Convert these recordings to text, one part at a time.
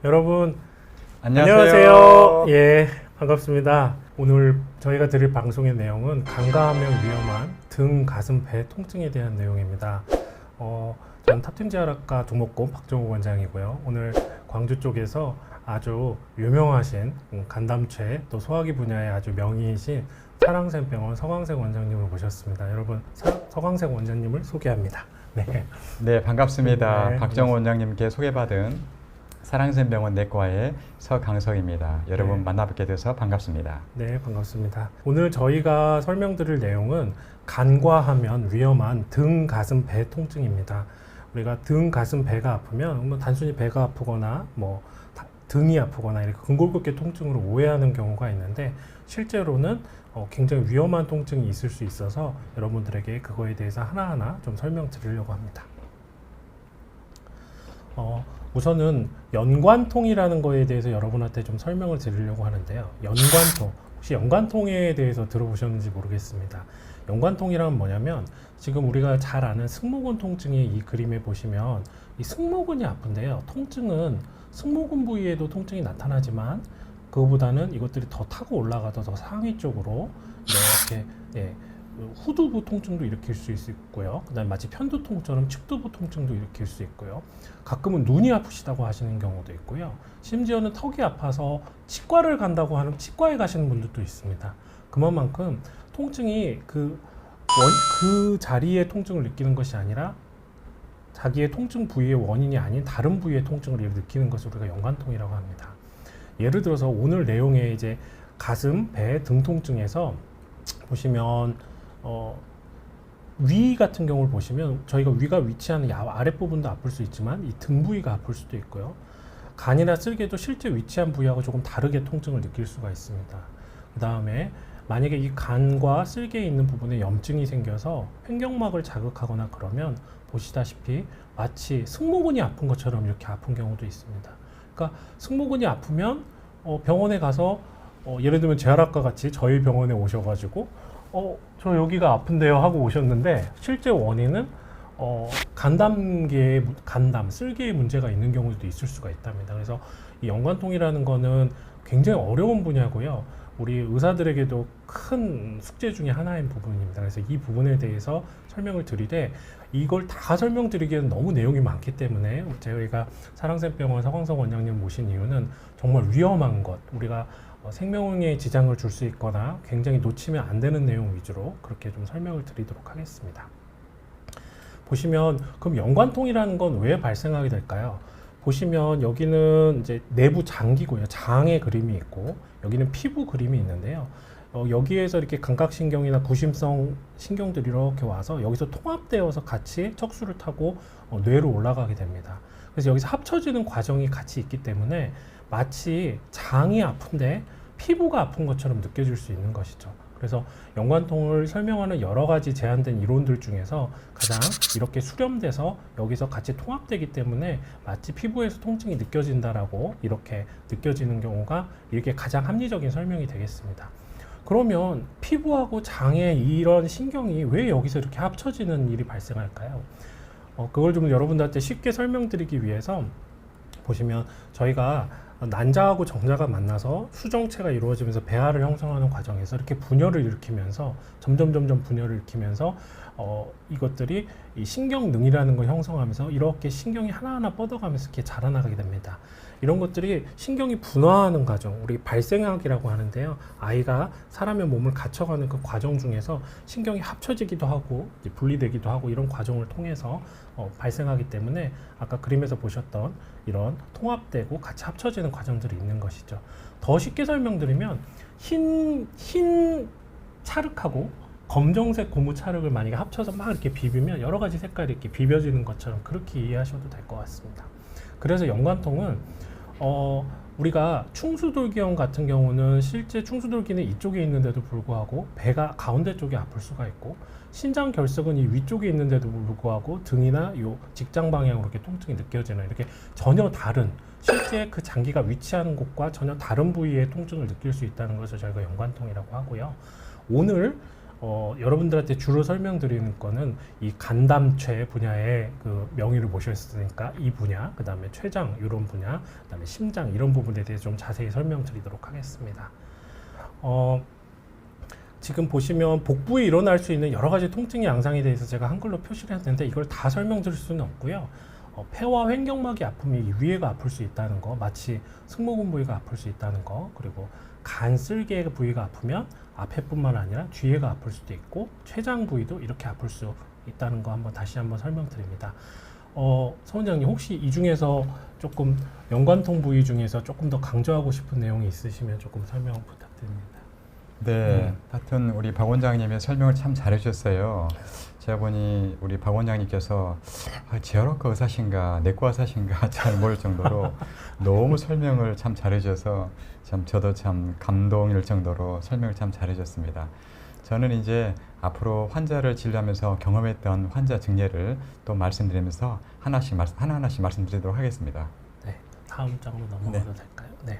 여러분 안녕하세요. 예, 반갑습니다. 오늘 저희가 드릴 방송의 내용은 간과하면 위험한 등, 가슴, 배 통증에 대한 내용입니다. 저는 탑팀재활학과 종목고 박정욱 원장이고요. 오늘 광주 쪽에서 아주 유명하신 간담체 또 소화기 분야의 아주 명의이신 사랑샘병원 서광색 원장님을 모셨습니다. 여러분, 서광색 원장님을 소개합니다. 네, 반갑습니다. 네, 박정호 원장님께 소개받은 사랑샘병원 내과의 서강석입니다. 여러분 네. 만나뵙게 돼서 반갑습니다. 네, 반갑습니다. 오늘 저희가 설명드릴 내용은 간과하면 위험한 등, 가슴, 배 통증입니다. 우리가 등, 가슴, 배가 아프면 뭐 단순히 배가 아프거나 등이 아프거나 이렇게 근골격계 통증으로 오해하는 경우가 있는데 실제로는 굉장히 위험한 통증이 있을 수 있어서 여러분들에게 그거에 대해서 하나하나 좀 설명드리려고 합니다. 우선은 연관통이라는 거에 대해서 여러분한테 좀 설명을 드리려고 하는데요. 연관통, 혹시 연관통에 대해서 들어보셨는지 모르겠습니다. 연관통이란 뭐냐면 지금 우리가 잘 아는 승모근 통증이 이 그림에 보시면 이 승모근이 아픈데요. 통증은 승모근 부위에도 통증이 나타나지만 그거보다는 이것들이 더 타고 올라가서 더 상위 쪽으로 이렇게 후두부 통증도 일으킬 수 있고요. 그 다음에 마치 편두통처럼 측두부 통증도 일으킬 수 있고요. 가끔은 눈이 아프시다고 하시는 경우도 있고요. 심지어는 턱이 아파서 치과를 간다고 하는 치과에 가시는 분들도 있습니다. 그만큼 통증이 그 자리의 통증을 느끼는 것이 아니라 자기의 통증 부위의 원인이 아닌 다른 부위의 통증을 느끼는 것을 우리가 연관통이라고 합니다. 예를 들어서 오늘 내용의 이제 가슴, 배, 등 통증에서 보시면 위 같은 경우를 보시면 저희가 위가 위치하는 아랫부분도 아플 수 있지만 이 등 부위가 아플 수도 있고요. 간이나 쓸개도 실제 위치한 부위하고 조금 다르게 통증을 느낄 수가 있습니다. 그 다음에 만약에 이 간과 쓸개에 있는 부분에 염증이 생겨서 횡격막을 자극하거나 그러면 보시다시피 마치 승모근이 아픈 것처럼 이렇게 아픈 경우도 있습니다. 그러니까 승모근이 아프면 병원에 가서 예를 들면 재활학과 같이 저희 병원에 오셔가지고 저 여기가 아픈데요 하고 오셨는데 실제 원인은 간담, 쓸개에 문제가 있는 경우도 있을 수가 있답니다. 그래서 이 연관통이라는 거는 굉장히 어려운 분야고요. 우리 의사들에게도 큰 숙제 중에 하나인 부분입니다. 그래서 이 부분에 대해서 설명을 드리되 이걸 다 설명드리기에는 너무 내용이 많기 때문에 저희가 사랑샘병원 서광석 원장님 모신 이유는 정말 위험한 것, 우리가 생명에 지장을 줄 수 있거나 굉장히 놓치면 안 되는 내용 위주로 그렇게 좀 설명을 드리도록 하겠습니다. 보시면 그럼 연관통이라는 건 왜 발생하게 될까요? 보시면 여기는 이제 내부 장기고요. 장의 그림이 있고 여기는 피부 그림이 있는데요. 여기에서 이렇게 감각신경이나 구심성 신경들이 이렇게 와서 여기서 통합되어서 같이 척수를 타고 뇌로 올라가게 됩니다. 그래서 여기서 합쳐지는 과정이 같이 있기 때문에 마치 장이 아픈데 피부가 아픈 것처럼 느껴질 수 있는 것이죠. 그래서 연관통을 설명하는 여러 가지 제한된 이론들 중에서 가장 이렇게 수렴돼서 여기서 같이 통합되기 때문에 마치 피부에서 통증이 느껴진다라고 이렇게 느껴지는 경우가 이렇게 가장 합리적인 설명이 되겠습니다. 그러면 피부하고 장의 이런 신경이 왜 여기서 이렇게 합쳐지는 일이 발생할까요? 그걸 좀 여러분들한테 쉽게 설명드리기 위해서 보시면 저희가 난자하고 정자가 만나서 수정체가 이루어지면서 배아를 형성하는 과정에서 이렇게 분열을 일으키면서 점점 분열을 일으키면서 이것들이 이 신경능이라는 걸 형성하면서 이렇게 신경이 하나하나 뻗어가면서 이렇게 자라나가게 됩니다. 이런 것들이 신경이 분화하는 과정, 우리 발생학이라고 하는데요. 아이가 사람의 몸을 갖춰가는 그 과정 중에서 신경이 합쳐지기도 하고 분리되기도 하고 이런 과정을 통해서 발생하기 때문에 아까 그림에서 보셨던 이런 통합되고 같이 합쳐지는 과정들이 있는 것이죠. 더 쉽게 설명드리면 흰 찰흙하고 검정색 고무 찰흙을 만약에 합쳐서 막 이렇게 비비면 여러 가지 색깔이 이렇게 비벼지는 것처럼 그렇게 이해하셔도 될 것 같습니다. 그래서 연관통은 우리가 충수돌기형 같은 경우는 실제 충수돌기는 이쪽에 있는데도 불구하고 배가 가운데 쪽에 아플 수가 있고 신장 결석은 이 위쪽에 있는데도 불구하고 등이나 요 직장 방향으로 이렇게 통증이 느껴지는 이렇게 전혀 다른 실제 그 장기가 위치하는 곳과 전혀 다른 부위의 통증을 느낄 수 있다는 것을 저희가 연관통이라고 하고요. 오늘 여러분들한테 주로 설명드리는 거는 이 간담체 분야의 그 명의를 모셨으니까 이 분야, 그 다음에 췌장 이런 분야, 그 다음에 심장 이런 부분에 대해서 좀 자세히 설명드리도록 하겠습니다. 지금 보시면 복부에 일어날 수 있는 여러 가지 통증의 양상에 대해서 제가 한글로 표시를 했는데 이걸 다 설명드릴 수는 없고요. 폐와 횡격막이 아프면 이 위에가 아플 수 있다는 거, 마치 승모근 부위가 아플 수 있다는 거, 그리고 간 쓸개 부위가 아프면 앞에뿐만 아니라 뒤에가 아플 수도 있고 췌장 부위도 이렇게 아플 수 있다는 거 다시 한번 설명드립니다. 서 원장님 혹시 이 중에서 조금 연관통 부위 중에서 조금 더 강조하고 싶은 내용이 있으시면 조금 설명 부탁드립니다. 네, 하여튼 우리 박 원장님의 설명을 참 잘해주셨어요. 제가 보니 우리 박 원장님께서 제어학과 의사신가 내과 의사신가 잘 모를 정도로 너무 설명을 참 잘해주셔서 참 저도 참 감동일 정도로 설명을 참 잘해주셨습니다. 저는 이제 앞으로 환자를 진료하면서 경험했던 환자 증례를 또 말씀드리면서 하나하나씩 말씀드리도록 하겠습니다. 네, 다음 장으로 넘어가도 될까요? 네.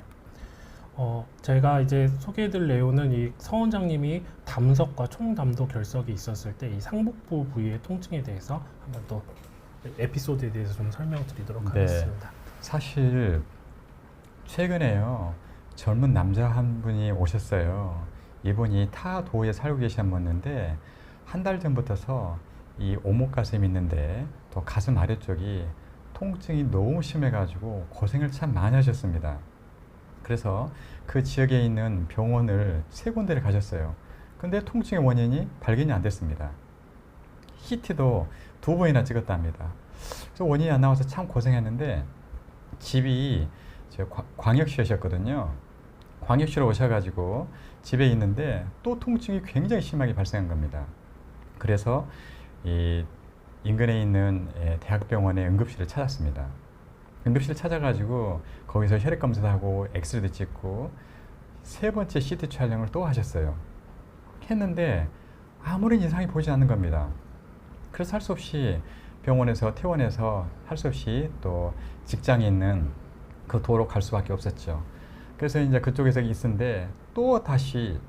제가 이제 소개해드릴 내용은 이 서 원장님이 담석과 총담도 결석이 있었을 때 이 상복부 부위의 통증에 대해서 한번 또 에피소드에 대해서 좀 설명드리도록 하겠습니다. 사실 최근에요 젊은 남자 한 분이 오셨어요. 이분이 타 도에 살고 계셨는데 한 달 전부터서 이 오목 가슴이 있는데 또 가슴 아래쪽이 통증이 너무 심해가지고 고생을 참 많이 하셨습니다. 그래서 그 지역에 있는 병원을 3군데를 가셨어요. 근데 통증의 원인이 발견이 안 됐습니다. CT도 2번이나 찍었답니다. 그래서 원인이 안 나와서 참 고생했는데 집이 광역시였거든요. 광역시로 오셔가지고 집에 있는데 또 통증이 굉장히 심하게 발생한 겁니다. 그래서 이 인근에 있는 대학병원의 응급실을 찾았습니다. 응급실을 찾아가지고 거기서 혈액 검사도 하고 엑스레이도 찍고 3번째 CT 촬영을 또 하셨어요. 했는데 아무런 이상이 보이지 않는 겁니다. 그래서 할 수 없이 병원에서 퇴원해서 할 수 없이 또 직장에 있는 그 도로 갈 수밖에 없었죠. 그래서 이제 그쪽에서 있는데 또 다시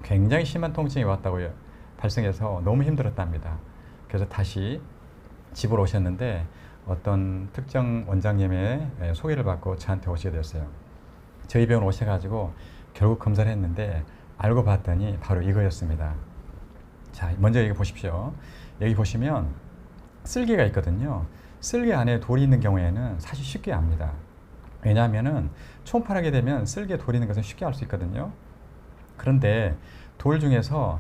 굉장히 심한 통증이 왔다고요. 발생해서 너무 힘들었답니다. 그래서 다시 집으로 오셨는데 어떤 특정 원장님의 소개를 받고 저한테 오시게 됐어요. 저희 병원 오셔가지고 결국 검사를 했는데 알고 봤더니 바로 이거였습니다. 자, 먼저 여기 보십시오. 여기 보시면 쓸개가 있거든요. 쓸개 안에 돌이 있는 경우에는 사실 쉽게 압니다. 왜냐하면은 초음파를 하게 되면 쓸개 돌이 있는 것은 쉽게 알 수 있거든요. 그런데 돌 중에서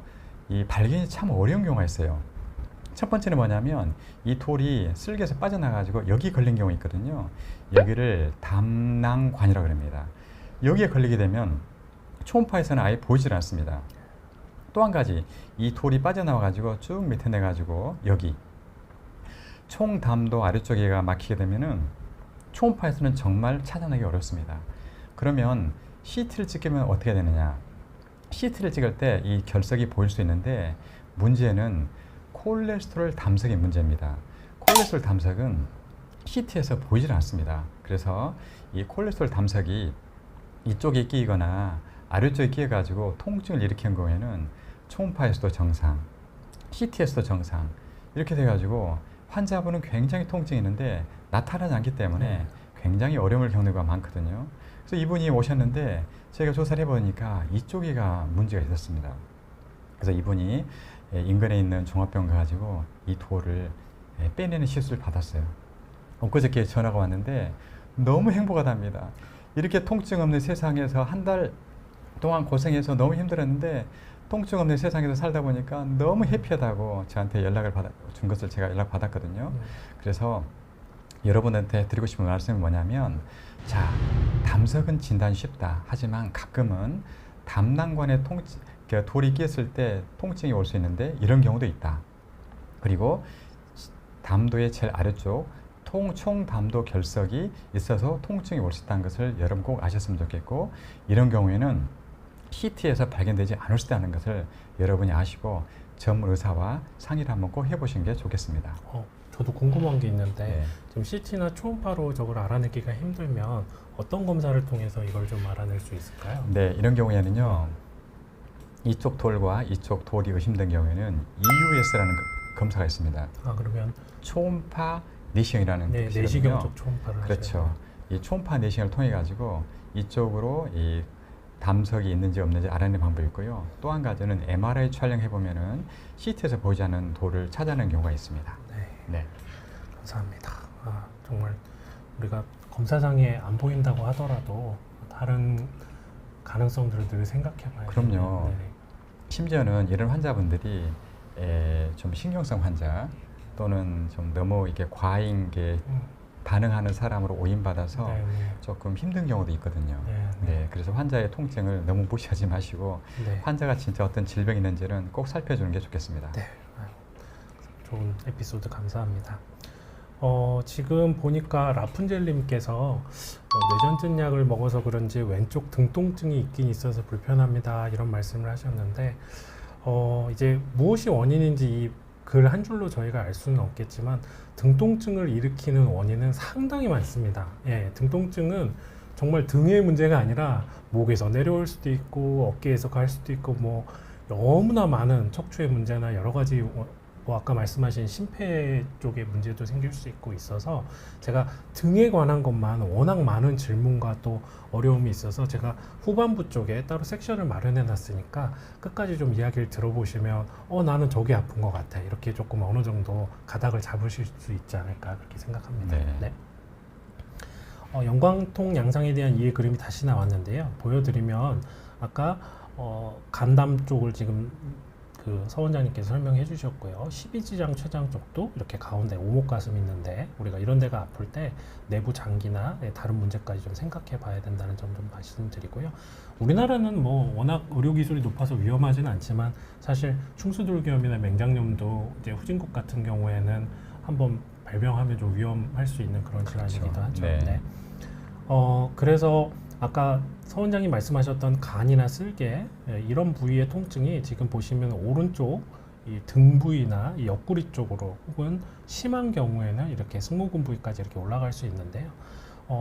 이 발견이 참 어려운 경우가 있어요. 첫 번째는 뭐냐면 이 돌이 쓸개에서 빠져나가지고 여기 걸린 경우 있거든요. 여기를 담낭관이라고 합니다. 여기에 걸리게 되면 초음파에서는 아예 보이질 않습니다. 또 한 가지 이 돌이 빠져나와가지고 쭉 밑에 내가지고 여기 총담도 아래쪽에가 막히게 되면은 초음파에서는 정말 찾아내기 어렵습니다. 그러면 CT를 찍으면 어떻게 되느냐? CT를 찍을 때 이 결석이 보일 수 있는데 문제는 콜레스테롤 담석의 문제입니다. 콜레스테롤 담석은 CT에서 보이질 않습니다. 그래서 이 콜레스테롤 담석이 이쪽에 끼거나 아래쪽에 끼어가지고 통증을 일으키는 경우에는 초음파에서도 정상, CT에서도 정상 이렇게 돼가지고 환자분은 굉장히 통증이 있는데 나타나지 않기 때문에 굉장히 어려움을 겪는 경우가 많거든요. 그래서 이분이 오셨는데 제가 조사를 해보니까 이쪽에가 문제가 있었습니다. 그래서 이분이 인근에 있는 종합병원 가가지고 이 돌을 빼내는 시술을 받았어요. 엊그저께 전화가 왔는데 너무 행복하답니다. 이렇게 통증 없는 세상에서 한 달 동안 고생해서 너무 힘들었는데 통증 없는 세상에서 살다 보니까 너무 해피하다고 저한테 연락을 준 것을 제가 연락받았거든요. 그래서 여러분한테 드리고 싶은 말씀이 뭐냐면 자, 담석은 진단 쉽다. 하지만 가끔은 담낭관에 돌이 끼었을 때 통증이 올 수 있는데 이런 경우도 있다. 그리고 담도의 제일 아래쪽 총담도 결석이 있어서 통증이 올 수 있다는 것을 여러분 꼭 아셨으면 좋겠고 이런 경우에는 CT에서 발견되지 않을 수 있다는 것을 여러분이 아시고 전문 의사와 상의를 한번 꼭 해보시는 게 좋겠습니다. 저도 궁금한 게 있는데 네. 지금 CT나 초음파로 저걸 알아내기가 힘들면 어떤 검사를 통해서 이걸 좀 알아낼 수 있을까요? 네, 이런 경우에는요. 이쪽 돌과 이쪽 돌이 의심된 경우에는 EUS라는 검사가 있습니다. 아, 그러면 초음파 내시경이라는 네, 뜻이거든요. 내시경적 초음파를 그렇죠. 하셔야 이 초음파 내시경을 통해 가지고 이쪽으로 이 담석이 있는지 없는지 알아내는 방법이 있고요. 또 한 가지는 MRI 촬영해 보면은 CT에서 보이지 않는 돌을 찾아내는 경우가 있습니다. 네, 네. 감사합니다. 아, 정말 우리가 검사상에 안 보인다고 하더라도 다른 가능성들을 늘 생각해봐야 그럼요. 되는데, 심지어는 이런 환자분들이 좀 신경성 환자 또는 좀 너무 이게 과잉 게 반응하는 사람으로 오인받아서 네, 네, 조금 힘든 경우도 있거든요. 네, 네, 네, 그래서 환자의 통증을 너무 무시하지 마시고 네. 환자가 진짜 어떤 질병이 있는지는 꼭 살펴주는 게 좋겠습니다. 네. 아유, 좋은 에피소드 감사합니다. 지금 보니까 라푼젤님께서 뇌전증 약을 먹어서 그런지 왼쪽 등 통증이 있긴 있어서 불편합니다. 이런 말씀을 하셨는데 이제 무엇이 원인인지 이 글 한 줄로 저희가 알 수는 없겠지만 등 통증을 일으키는 원인은 상당히 많습니다. 예, 등 통증은 정말 등의 문제가 아니라 목에서 내려올 수도 있고 어깨에서 갈 수도 있고 뭐 너무나 많은 척추의 문제나 여러 가지 뭐 아까 말씀하신 심폐 쪽의 문제도 생길 수 있고 있어서 제가 등에 관한 것만 워낙 많은 질문과 또 어려움이 있어서 제가 후반부 쪽에 따로 섹션을 마련해 놨으니까 끝까지 좀 이야기를 들어보시면 나는 저게 아픈 것 같아 이렇게 조금 어느 정도 가닥을 잡으실 수 있지 않을까 그렇게 생각합니다. 네. 네. 영광통 양상에 대한 이해 그림이 다시 나왔는데요. 보여드리면 아까 간담 쪽을 지금 그 서원장님께서 설명해 주셨고요. 12지장 췌장 쪽도 이렇게 가운데 오목가슴이 있는데 우리가 이런 데가 아플 때 내부 장기나 다른 문제까지 좀 생각해 봐야 된다는 점 좀 말씀드리고요. 우리나라는 뭐 워낙 의료기술이 높아서 위험하진 않지만 사실 충수돌기염이나 맹장염도 이제 후진국 같은 경우에는 한번 발병하면 좀 위험할 수 있는 그런 질환이기도 하죠. 네. 네. 그래서 아까 서 원장님 말씀하셨던 간이나 쓸개 이런 부위의 통증이 지금 보시면 오른쪽 이 등 부위나 이 옆구리 쪽으로 혹은 심한 경우에는 이렇게 승모근 부위까지 이렇게 올라갈 수 있는데요.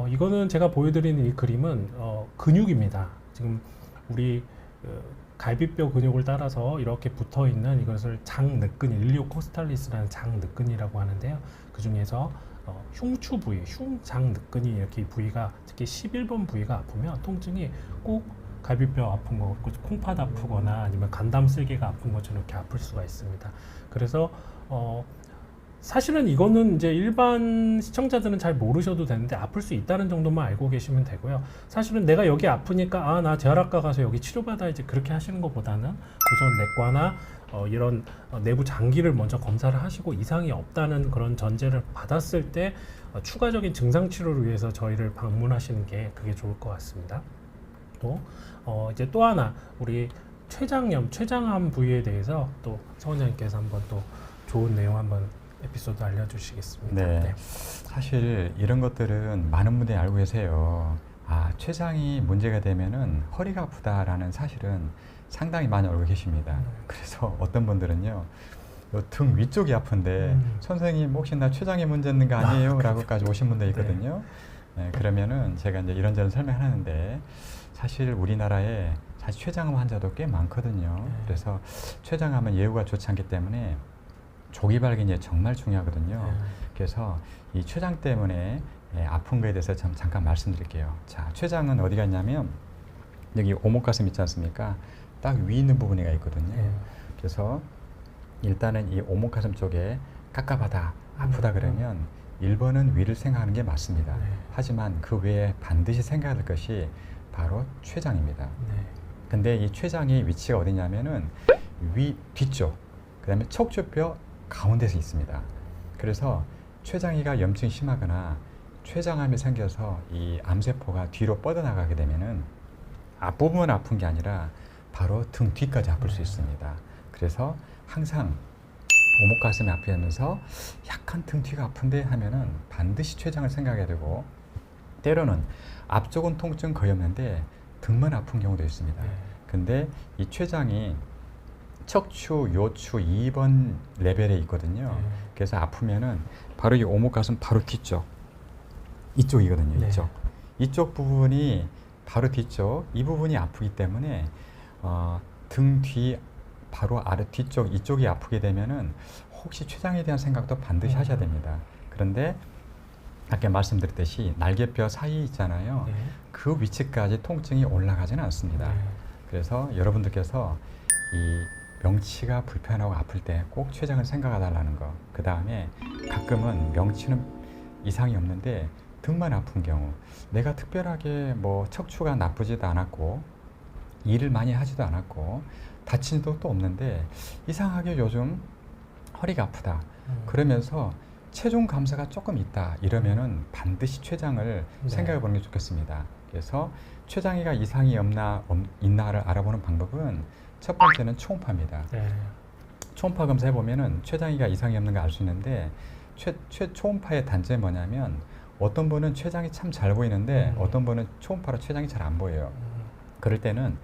이거는 제가 보여드리는 이 그림은 근육입니다. 지금 우리 갈비뼈 근육을 따라서 이렇게 붙어 있는 이것을 장늑근, 일리오코스탈리스라는 장늑근이라고 하는데요. 그 중에서 흉추 부위, 흉장늑근이 이렇게 부위가 특히 11번 부위가 아프면 통증이 꼭 갈비뼈 아픈 거, 콩팥 아프거나 아니면 간담 쓸개가 아픈 것처럼 이렇게 아플 수가 있습니다. 그래서 사실은 이거는 이제 일반 시청자들은 잘 모르셔도 되는데 아플 수 있다는 정도만 알고 계시면 되고요. 사실은 내가 여기 아프니까 나 재활학과 가서 여기 치료받아야지 그렇게 하시는 것보다는 우선 내과나 이런 내부 장기를 먼저 검사를 하시고 이상이 없다는 그런 전제를 받았을 때 추가적인 증상 치료를 위해서 저희를 방문하시는 게 그게 좋을 것 같습니다. 또 이제 또 하나 우리 췌장염, 췌장암 부위에 대해서 또 서 원장님께서 한번 또 좋은 내용 한번 에피소드 알려주시겠습니다. 네. 사실 이런 것들은 많은 분들이 알고 계세요. 췌장이 문제가 되면은 허리가 아프다라는 사실은 상당히 많이 알고 계십니다. 그래서 어떤 분들은요, 등 위쪽이 아픈데 선생님 혹시 나 췌장에 문제 있는 거 아니에요? 라고까지 오신 분들 있거든요. 네, 그러면은 제가 이제 이런저런 설명하는데 사실 우리나라에 사실 췌장암 환자도 꽤 많거든요. 그래서 췌장암은 예후가 좋지 않기 때문에 조기 발견이 정말 중요하거든요. 그래서 이 췌장 때문에 아픈 거에 대해서 잠깐 말씀드릴게요. 자, 췌장은 어디가 있냐면 여기 오목가슴 있지 않습니까? 딱 위 있는 부분이가 있거든요. 그래서 일단은 이 오목가슴 쪽에 깝깝하다, 아프다 그러면 1번은 위를 생각하는 게 맞습니다. 하지만 그 외에 반드시 생각해야 될 것이 바로 췌장입니다. 근데 이 췌장이 위치가 어디냐면은 뒤쪽, 그 다음에 척추뼈 가운데서 있습니다. 그래서 췌장이가 염증이 심하거나 췌장암이 생겨서 이 암세포가 뒤로 뻗어나가게 되면은 앞부분만 아픈 게 아니라 바로 등 뒤까지 아플 수 있습니다. 그래서 항상 오목가슴이 아프면서 약간 등 뒤가 아픈데 하면은 반드시 췌장을 생각해야 되고, 때로는 앞쪽은 통증 거의 없는데 등만 아픈 경우도 있습니다. 근데 이 췌장이 척추, 요추 2번 레벨에 있거든요. 그래서 아프면은 바로 이 오목가슴 바로 뒤쪽, 이쪽이거든요. 이쪽 부분이 바로 뒤쪽, 이 부분이 아프기 때문에 등 뒤 바로 아래 뒤쪽 이쪽이 아프게 되면은 혹시 췌장에 대한 생각도 반드시 하셔야 됩니다. 그런데 아까 말씀드렸듯이 날개뼈 사이 있잖아요. 네. 그 위치까지 통증이 올라가지는 않습니다. 네. 그래서 여러분들께서 이 명치가 불편하고 아플 때 꼭 췌장을 생각해 달라는 거. 그 다음에 가끔은 명치는 이상이 없는데 등만 아픈 경우, 내가 특별하게 뭐 척추가 나쁘지도 않았고 일을 많이 하지도 않았고 다친 적도 없는데 이상하게 요즘 허리가 아프다. 그러면서 체중 감소가 조금 있다. 이러면은 반드시 췌장을 네. 생각해 보는 게 좋겠습니다. 그래서 췌장이가 이상이 있나를 알아보는 방법은 첫 번째는 초음파입니다. 네. 초음파 검사해 보면은 췌장이가 이상이 없는 거 알 수 있는데 초음파의 단점이 뭐냐면 어떤 분은 췌장이 참 잘 보이는데 어떤 분은 초음파로 췌장이 잘 안 보여요. 그럴 때는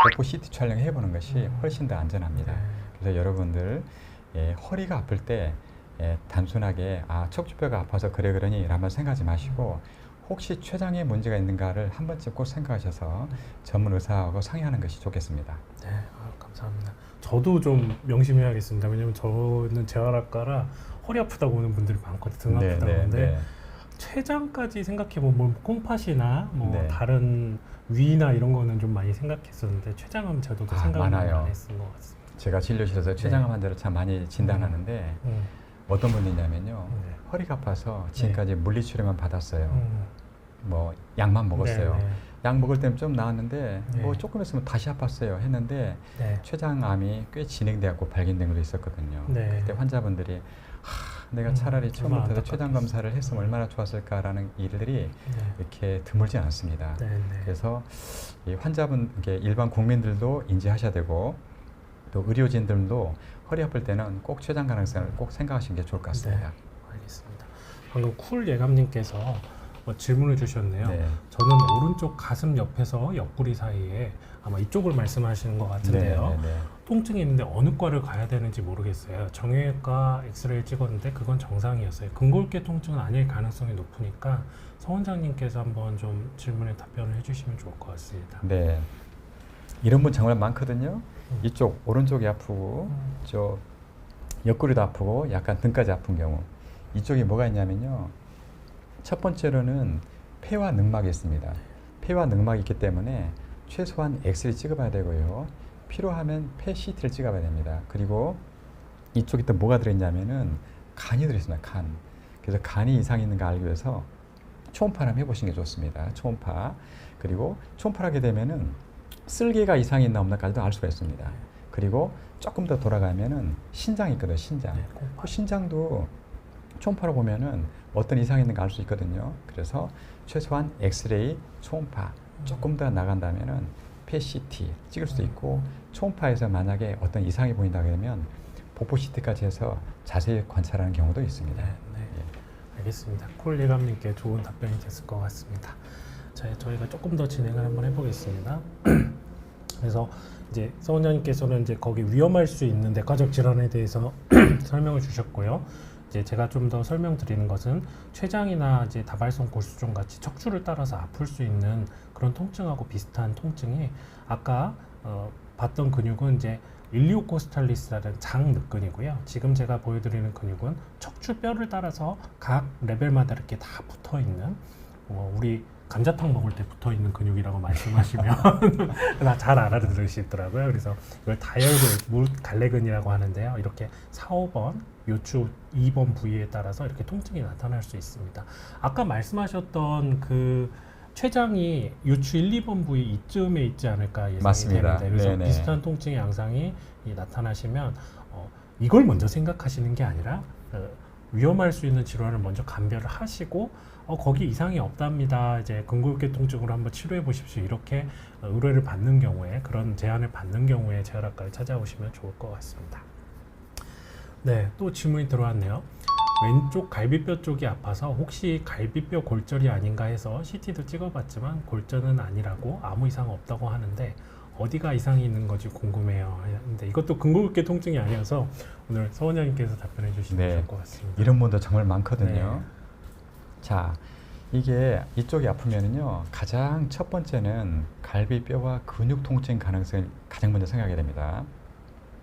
복부 CT 촬영해 보는 것이 훨씬 더 안전합니다. 네. 그래서 여러분들 허리가 아플 때 단순하게 척추뼈가 아파서 그러니 라면 생각하지 마시고 혹시 췌장에 문제가 있는가를 한 번쯤 꼭 생각하셔서 전문 의사하고 상의하는 것이 좋겠습니다. 네, 감사합니다. 저도 좀 명심해야겠습니다. 왜냐면 저는 재활학과라 허리 아프다고 오는 분들이 많거든요. 등 아프다고 하는데 췌장까지 생각해보면 뭐 콩팥이나 뭐 네. 다른 위나 이런 거는 좀 많이 생각했었는데 췌장은 저도 생각을 많아요. 많이 했던 것 같습니다. 제가 진료실에서 췌장암 환자를 참 많이 진단하는데 어떤 분이냐면요. 네. 허리가 아파서 지금까지 물리치료만 받았어요. 뭐 약만 먹었어요. 네, 네. 약 먹을 때는 좀 나았는데 네. 뭐 조금 있으면 다시 아팠어요 했는데 네. 췌장암이 꽤 진행되었고 발견된 것도 있었거든요. 네. 그때 환자분들이 내가 차라리 처음부터 정말 췌장 검사를 했으면 얼마나 좋았을까라는 일들이 네. 이렇게 드물지 않습니다. 네, 네. 그래서 이 환자분, 일반 국민들도 인지하셔야 되고 또 의료진들도 허리 아플 때는 꼭 췌장 가능성을 꼭 생각하시는 게 좋을 것 같습니다. 네, 알겠습니다. 방금 쿨 예감님께서 질문을 주셨네요. 네. 저는 오른쪽 가슴 옆에서 옆구리 사이에 아마 이쪽을 말씀하시는 것 같은데요. 네. 통증이 있는데 어느 과를 가야 되는지 모르겠어요. 정형외과 엑스레이를 찍었는데 그건 정상이었어요. 근골격 통증은 아닐 가능성이 높으니까 서 원장님께서 한번 좀 질문에 답변을 해주시면 좋을 것 같습니다. 네. 이런 분 정말 많거든요. 이쪽 오른쪽이 아프고 저 옆구리도 아프고 약간 등까지 아픈 경우 이쪽에 뭐가 있냐면요. 첫 번째로는 폐와 능막이 있습니다. 폐와 능막이 있기 때문에 최소한 엑스레이 찍어봐야 되고요. 필요하면 폐 CT를 찍어봐야 됩니다. 그리고 이쪽에 또 뭐가 들어있냐면은 간이 들어있습니다. 간. 그래서 간이 이상이 있는가 알기 위해서 초음파를 한번 해보시는 게 좋습니다. 초음파. 그리고 초음파를 하게 되면은 쓸개가 이상이 있나 없나까지도 알 수가 있습니다. 그리고 조금 더 돌아가면은 신장이 있거든요. 신장. 네, 그 신장도 초음파로 보면은 어떤 이상이 있는가 알 수 있거든요. 그래서 최소한 엑스레이, 초음파 조금 더 나간다면은 PET 찍을 수도 있고 초음파에서 만약에 어떤 이상이 보인다 그러면 복부 CT까지 해서 자세히 관찰하는 경우도 있습니다. 네. 알겠습니다. 콜 예감님께 좋은 답변이 됐을 것 같습니다. 자, 저희가 조금 더 진행을 한번 해보겠습니다. 그래서 이제 서 원장님께서는 이제 거기 위험할 수 있는 내과적 질환에 대해서 설명을 주셨고요. 이제 제가 좀 더 설명드리는 것은 췌장이나 이제 다발성 골수종 같이 척추를 따라서 아플 수 있는 그런 통증하고 비슷한 통증이 아까 봤던 근육은 이제 일리오코스탈리스라는 장늑근이고요. 지금 제가 보여드리는 근육은 척추뼈를 따라서 각 레벨마다 이렇게 다 붙어 있는 우리 감자탕 먹을 때 붙어 있는 근육이라고 말씀하시면 잘 알아들으시더라고요. 그래서 이걸 다혈골 갈래근이라고 하는데요. 이렇게 4, 5번 요추 2번 부위에 따라서 이렇게 통증이 나타날 수 있습니다. 아까 말씀하셨던 그 췌장이 요추 1, 2번 부위 이쯤에 있지 않을까 예상이 맞습니다. 되는데 그래서 네네. 비슷한 통증의 양상이 나타나시면 이걸 먼저 생각하시는 게 아니라 위험할 수 있는 질환을 먼저 감별을 하시고 거기 이상이 없답니다. 이제 근골격 통증으로 한번 치료해 보십시오. 이렇게 의뢰를 받는 경우에 그런 제안을 받는 경우에 재활학과를 찾아오시면 좋을 것 같습니다. 네, 또 질문이 들어왔네요. 왼쪽 갈비뼈 쪽이 아파서 혹시 갈비뼈 골절이 아닌가 해서 CT도 찍어봤지만 골절은 아니라고 아무 이상 없다고 하는데 어디가 이상이 있는 건지 궁금해요. 근데 이것도 근골격 통증이 아니어서 오늘 서 원장님께서 답변해 주시면 좋을 것 같습니다. 이런 분도 정말 많거든요. 네. 자, 이게 이쪽이 아프면은요, 가장 첫 번째는 갈비뼈와 근육 통증 가능성을 가장 먼저 생각하게 됩니다.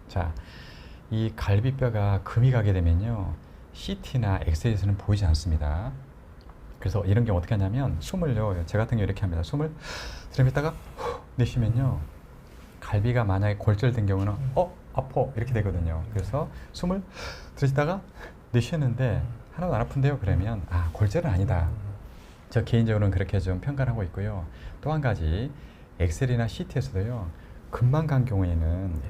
자, 이 갈비뼈가 금이 가게 되면요, CT나 엑스레이에서는 보이지 않습니다. 그래서 이런 경우 어떻게 하냐면, 숨을요, 제 같은 경우 이렇게 합니다. 숨을 들이마다가 후 내쉬면요, 갈비가 만약에 골절된 경우는 아파 이렇게 되거든요. 그래서 숨을 들이다가 내쉬는데 하나도 안 아픈데요, 그러면 골절은 아니다. 저 개인적으로는 그렇게 좀 평가를 하고 있고요. 또 한 가지, 엑스레이나 CT에서도요, 금방 간 경우에는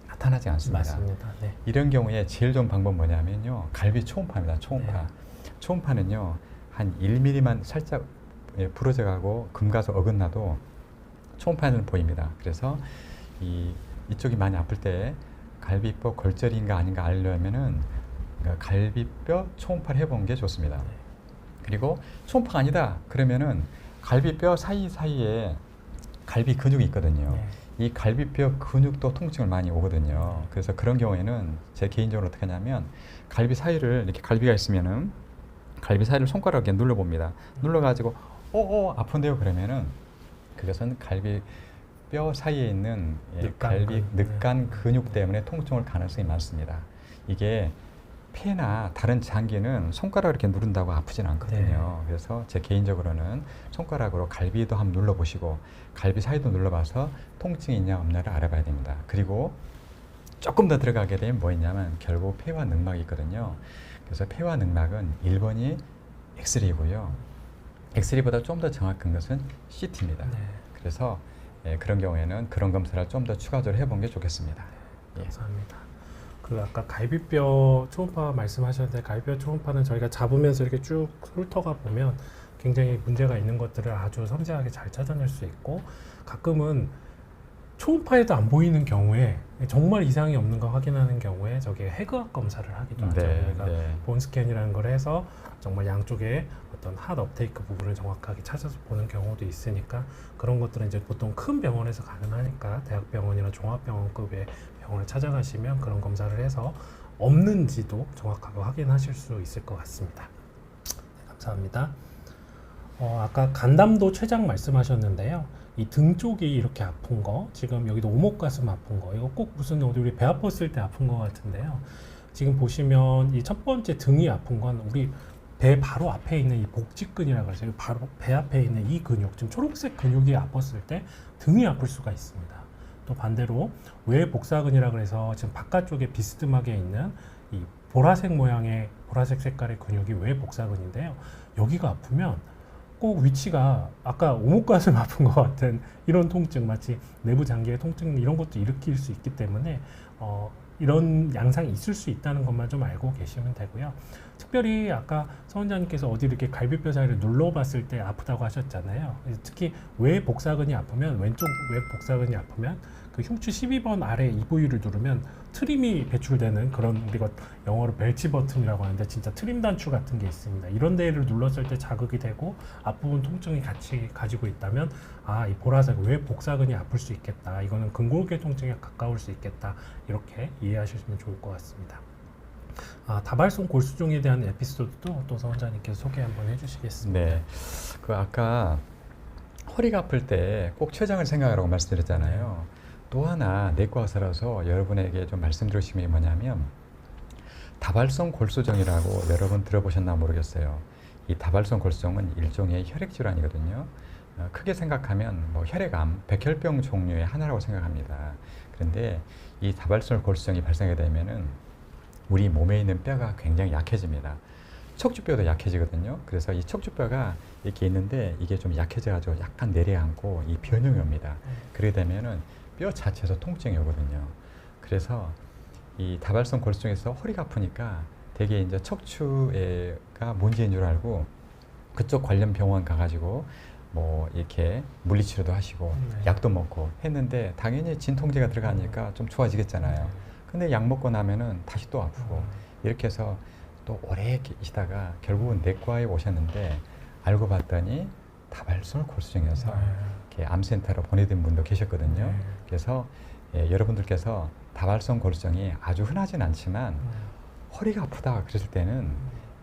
나타나지 않습니다. 맞습니다. 네. 이런 경우에 제일 좋은 방법 뭐냐면요, 갈비 초음파입니다. 초음파. 네. 초음파는요, 한 1mm만 살짝 부러져 가고 금 가서 어긋나도 초음파는 보입니다. 그래서 이쪽이 많이 아플 때 갈비뼈 골절인가 아닌가 알려면은 갈비뼈 초음파를 해보는 게 좋습니다. 네. 그리고 초음파가 아니다 그러면은 갈비뼈 사이사이에 갈비 근육이 있거든요. 네. 이 갈비뼈 근육도 통증을 많이 오거든요. 그래서 그런 경우에는 제 개인적으로 어떻게 하냐면, 갈비 사이를 이렇게 갈비가 있으면은 갈비 사이를 손가락으로 이렇게 눌러봅니다. 눌러가지고 아픈데요 그러면은 그것은 갈비뼈 사이에 있는 갈비 늑간 근육 때문에 통증을 가능성이 많습니다. 이게 폐나 다른 장기는 손가락으로 이렇게 누른다고 아프진 않거든요. 그래서 제 개인적으로는 손가락으로 갈비도 한번 눌러보시고 갈비 사이도 눌러봐서 통증이 있냐 없냐를 알아봐야 됩니다. 그리고 조금 더 들어가게 되면 뭐 있냐면 결국 폐와 늑막이 있거든요. 그래서 폐와 늑막은 1번이 엑스레이고요. 엑스레이보다 좀 더 정확한 것은 CT입니다. 네. 그래서 그런 경우에는 그런 검사를 좀 더 추가적으로 해본 게 좋겠습니다. 감사합니다. 그 아까 갈비뼈 초음파 말씀하셨는데, 갈비뼈 초음파는 저희가 잡으면서 이렇게 쭉 훑어가 보면 굉장히 문제가 있는 것들을 아주 섬세하게 잘 찾아낼 수 있고, 가끔은 초음파에도 안 보이는 경우에 정말 이상이 없는 거 확인하는 경우에 저게 해부학 검사를 하기도 하죠. 그러니까 본스캔이라는 걸 해서 정말 양쪽에 어떤 핫 업테이크 부분을 정확하게 찾아서 보는 경우도 있으니까, 그런 것들은 이제 보통 큰 병원에서 가능하니까 대학병원이나 종합병원급의 병원을 찾아가시면 그런 검사를 해서 없는지도 정확하게 확인하실 수 있을 것 같습니다. 네, 감사합니다. 아까 간담도 췌장 말씀하셨는데요. 이 등 쪽이 이렇게 아픈 거, 지금 여기도 오목가슴 아픈 거, 이거 꼭 무슨 우리 배 아팠을 때 아픈 거 같은데요. 지금 보시면 이 첫 번째 등이 아픈 건 우리 배 바로 앞에 있는 이 복직근이라고 해서 바로 배 앞에 있는 이 근육, 지금 초록색 근육이 아팠을 때 등이 아플 수가 있습니다. 또 반대로 외복사근이라고 해서 지금 바깥쪽에 비스듬하게 있는 이 보라색 모양의 보라색 색깔의 근육이 외복사근인데요. 여기가 아프면 꼭 위치가 아까 오목가슴 아픈 것 같은 이런 통증, 마치 내부 장기의 통증 이런 것도 일으킬 수 있기 때문에 이런 양상이 있을 수 있다는 것만 좀 알고 계시면 되고요. 특별히 아까 서 원장님께서 어디 이렇게 갈비뼈 사이를 눌러봤을 때 아프다고 하셨잖아요. 특히 외복사근이 아프면, 왼쪽 외복사근이 아프면 그 흉추 12번 아래 이 부위를 누르면 트림이 배출되는 그런, 우리가 영어로 벨치 버튼이라고 하는데 진짜 트림 단추 같은 게 있습니다. 이런 데를 눌렀을 때 자극이 되고 앞부분 통증이 같이 가지고 있다면 이 보라색 외복사근이 아플 수 있겠다, 이거는 근골격 통증에 가까울 수 있겠다, 이렇게 이해하시면 좋을 것 같습니다. 다발성 골수종에 대한 에피소드도 또 서 원장님께서 소개 한번 해주시겠습니다. 네, 그 아까 허리가 아플 때 꼭 췌장을 생각하라고 말씀드렸잖아요. 또 하나 내과 의사라서 여러분에게 좀 말씀드리고 싶은 게 뭐냐면, 다발성 골수종이라고 여러분 들어보셨나 모르겠어요. 이 다발성 골수종은 일종의 혈액 질환이거든요. 크게 생각하면 뭐 혈액암, 백혈병 종류의 하나라고 생각합니다. 그런데 이 다발성 골수종이 발생하게 되면은 우리 몸에 있는 뼈가 굉장히 약해집니다. 척추뼈도 약해지거든요. 그래서 이 척추뼈가 이렇게 있는데 이게 좀 약해져가지고 약간 내려앉고 이 변형이 옵니다. 그러게 되면은 뼈 자체에서 통증이 오거든요. 그래서 이 다발성 골수종에서 허리가 아프니까 되게 이제 척추가 문제인 줄 알고 그쪽 관련 병원 가가지고 뭐 이렇게 물리치료도 하시고 약도 먹고 했는데 당연히 진통제가 들어가니까 좀 좋아지겠잖아요. 근데 약 먹고 나면은 다시 또 아프고 이렇게 해서 또 오래 계시다가 결국은 내과에 오셨는데 알고 봤더니 다발성 골수종이어서 이렇게 암센터로 보내드린 분도 계셨거든요. 그래서 여러분들께서 다발성 골수종이 아주 흔하진 않지만 허리가 아프다 그랬을 때는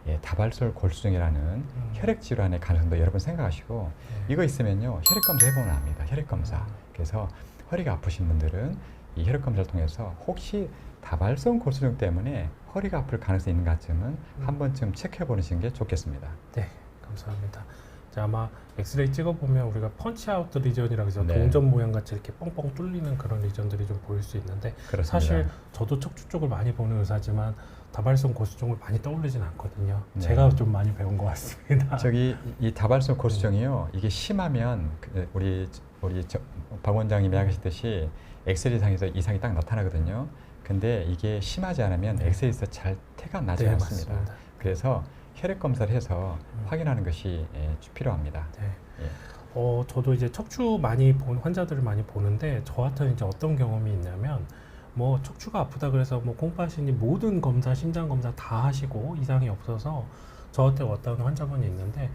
예, 다발성 골수증이라는 혈액 질환의 가능성도 여러분 생각하시고 이거 있으면요 혈액 검사 해보면 압니다. 혈액 검사. 그래서 허리가 아프신 분들은 이 혈액 검사를 통해서 혹시 다발성 골수증 때문에 허리가 아플 가능성이 있는 것쯤은 한 번쯤 체크해 보시는 게 좋겠습니다. 네, 감사합니다. 자, 아마 엑스레이 찍어보면 우리가 펀치아웃 리전이라고 해서 네. 동전 모양 같이 이렇게 뻥뻥 뚫리는 그런 리전들이 좀 보일 수 있는데 그렇습니다. 사실 저도 척추 쪽을 많이 보는 의사지만 다발성 골수증을 많이 떠올리진 않거든요. 네. 제가 좀 많이 배운 것 같습니다. 저기 이 다발성 골수증이요 이게 심하면 우리 박 원장님이 하셨듯이 엑스레이상에서 이상이 딱 나타나거든요. 근데 이게 심하지 않으면 네. 엑스레이에서 잘 태가 나지 네, 않습니다. 맞습니다. 그래서 혈액 검사를 해서 확인하는 것이 필요합니다. 네. 예. 저도 이제 척추 많이 본 환자들을 많이 보는데 저 같은 이제 어떤 경험이 있냐면 뭐 척추가 아프다 그래서 뭐 콩팥이니 모든 검사, 심장 검사 다 하시고 이상이 없어서 저한테 왔다는 환자분이 있는데